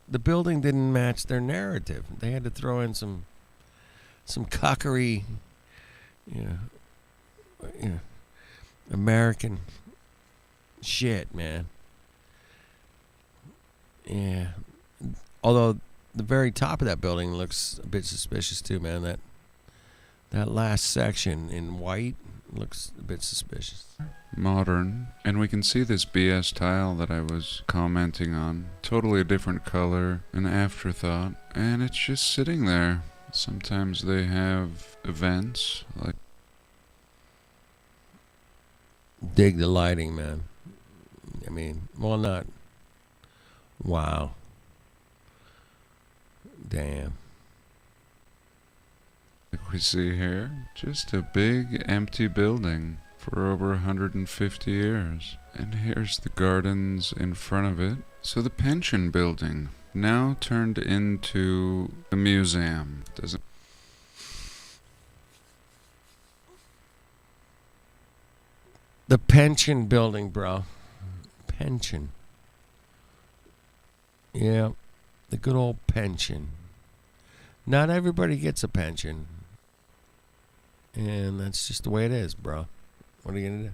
the building didn't match their narrative. They had to throw in some cockery, American shit, man. Yeah. Although the very top of that building looks a bit suspicious too, man. That last section in white looks a bit suspicious. Modern, and we can see this BS tile that I was commenting on. Totally a different color, an afterthought, and it's just sitting there. Sometimes they have events like. Dig the lighting, man. I mean, well, not. Wow. Damn. Like we see here, just a big empty building for over 150 years. And here's the gardens in front of it. So the pension building, now turned into a museum. The pension building, bro. Pension. Yeah, the good old pension. Not everybody gets a pension. And that's just the way it is, bro. What are you going to do?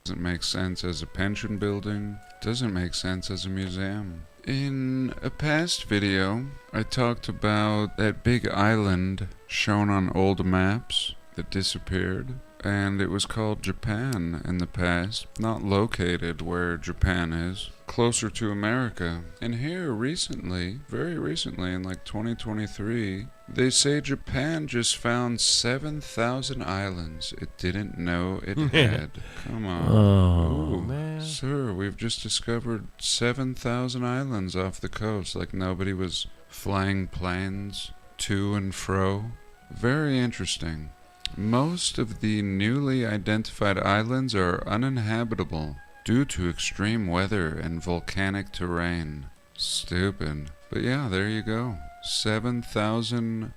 Doesn't make sense as a pension building. Doesn't make sense as a museum. In a past video, I talked about that big island shown on old maps that disappeared. And it was called Japan in the past, not located where Japan is, closer to America. And here recently, very recently, in like 2023, they say Japan just found 7,000 islands it didn't know it had. Come on. Oh, Ooh, man. Sir, we've just discovered 7,000 islands off the coast, like nobody was flying planes to and fro. Very interesting. Most of the newly identified islands are uninhabitable due to extreme weather and volcanic terrain. Stupid. But yeah, there you go. 7,000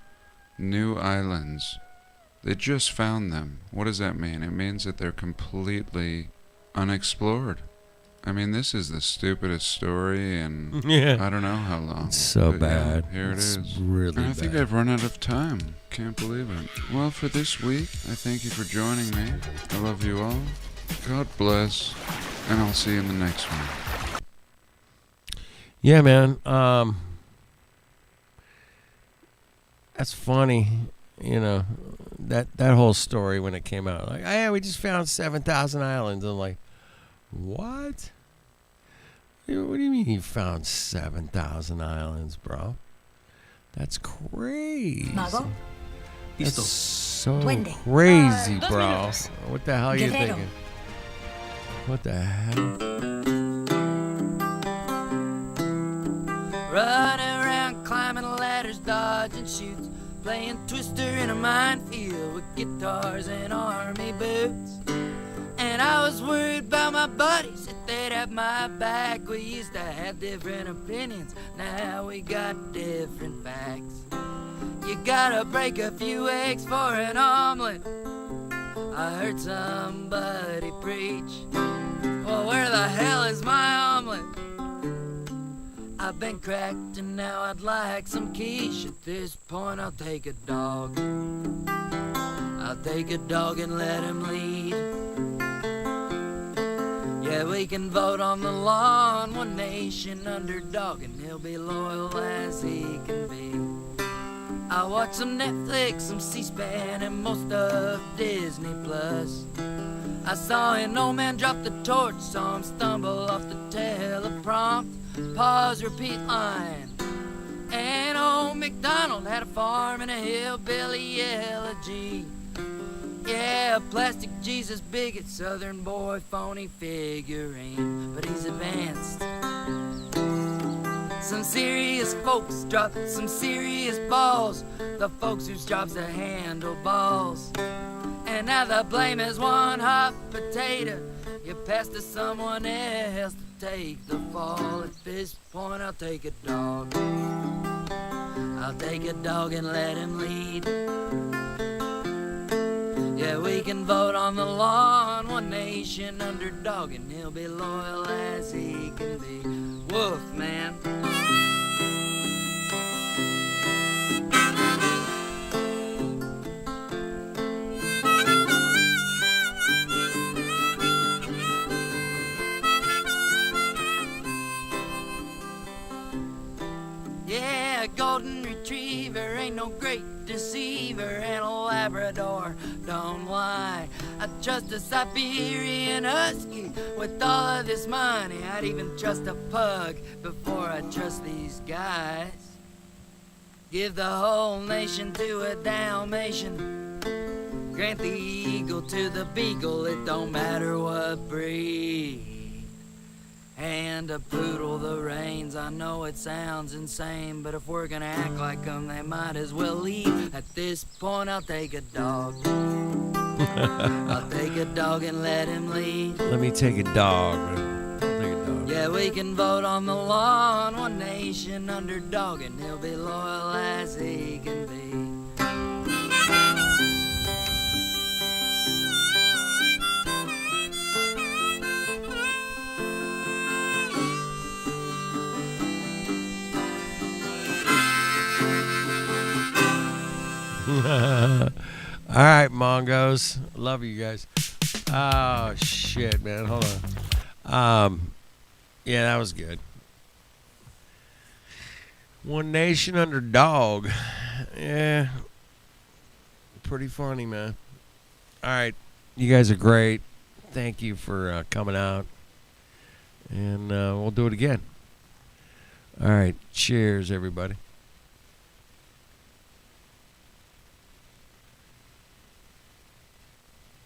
new islands. They just found them. What does that mean? It means that they're completely unexplored. I mean, this is the stupidest story in I don't know how long. It's so But bad. Yeah, here It's it is. really And I think bad. I've run out of time. Can't believe it. Well, for this week, I thank you for joining me. I love you all. God bless. And I'll see you in the next one. Yeah, man. That's funny. That whole story when it came out. Like, hey, we just found 7,000 islands. I'm like, what? What do you mean you found 7,000 islands, bro? That's crazy. Mago, That's Listo. so Duende. crazy, 2 bro. minutos. What the hell are you Guerrero. thinking? What the hell? Running around, climbing ladders, dodging chutes, playing Twister in a minefield with guitars and army boots. And I was worried about my buddies, if they'd have my back. We used to have different opinions, now we got different facts. You gotta break a few eggs for an omelet, I heard somebody preach. Well, where the hell is my omelet? I've been cracked and now I'd like some quiche. At this point I'll take a dog. I'll take a dog and let him lead. Yeah, we can vote on the lawn, one nation underdog, and he'll be loyal as he can be. I'll watch some Netflix, some C-SPAN, and most of Disney Plus. I saw an old man drop the torch, saw him stumble off the teleprompt. Pause, repeat line. And old MacDonald had a farm and a hillbilly elegy. Yeah, a plastic Jesus bigot, southern boy, phony figurine, but he's advanced. Some serious folks drop some serious balls, the folks whose job's to handle balls. And now the blame is one hot potato, you pass to someone else to take the fall. At this point I'll take a dog. I'll take a dog and let him lead. Yeah, we can vote on the lawn, one nation underdog, and he'll be loyal as he can be. Woof, man. Yeah, a golden retriever ain't no great deceiver, and a Labrador don't lie. I'd trust a Siberian husky with all of this money. I'd even trust a pug before I trust these guys. Give the whole nation to a Dalmatian, grant the eagle to the beagle, it don't matter what breed. Hand a poodle the reins, I know it sounds insane, but if we're gonna act like them, they might as well leave. At this point, I'll take a dog. I'll take a dog and let him lead. Let me take a dog. I'll take a dog. Yeah, we can vote on the lawn, one nation underdog, and he'll be loyal as he can be. All right, Mongos. Love you guys. Oh, shit, man. Hold on. Yeah, that was good. One nation under dog. Yeah. Pretty funny, man. All right. You guys are great. Thank you for coming out. And we'll do it again. All right. Cheers, everybody.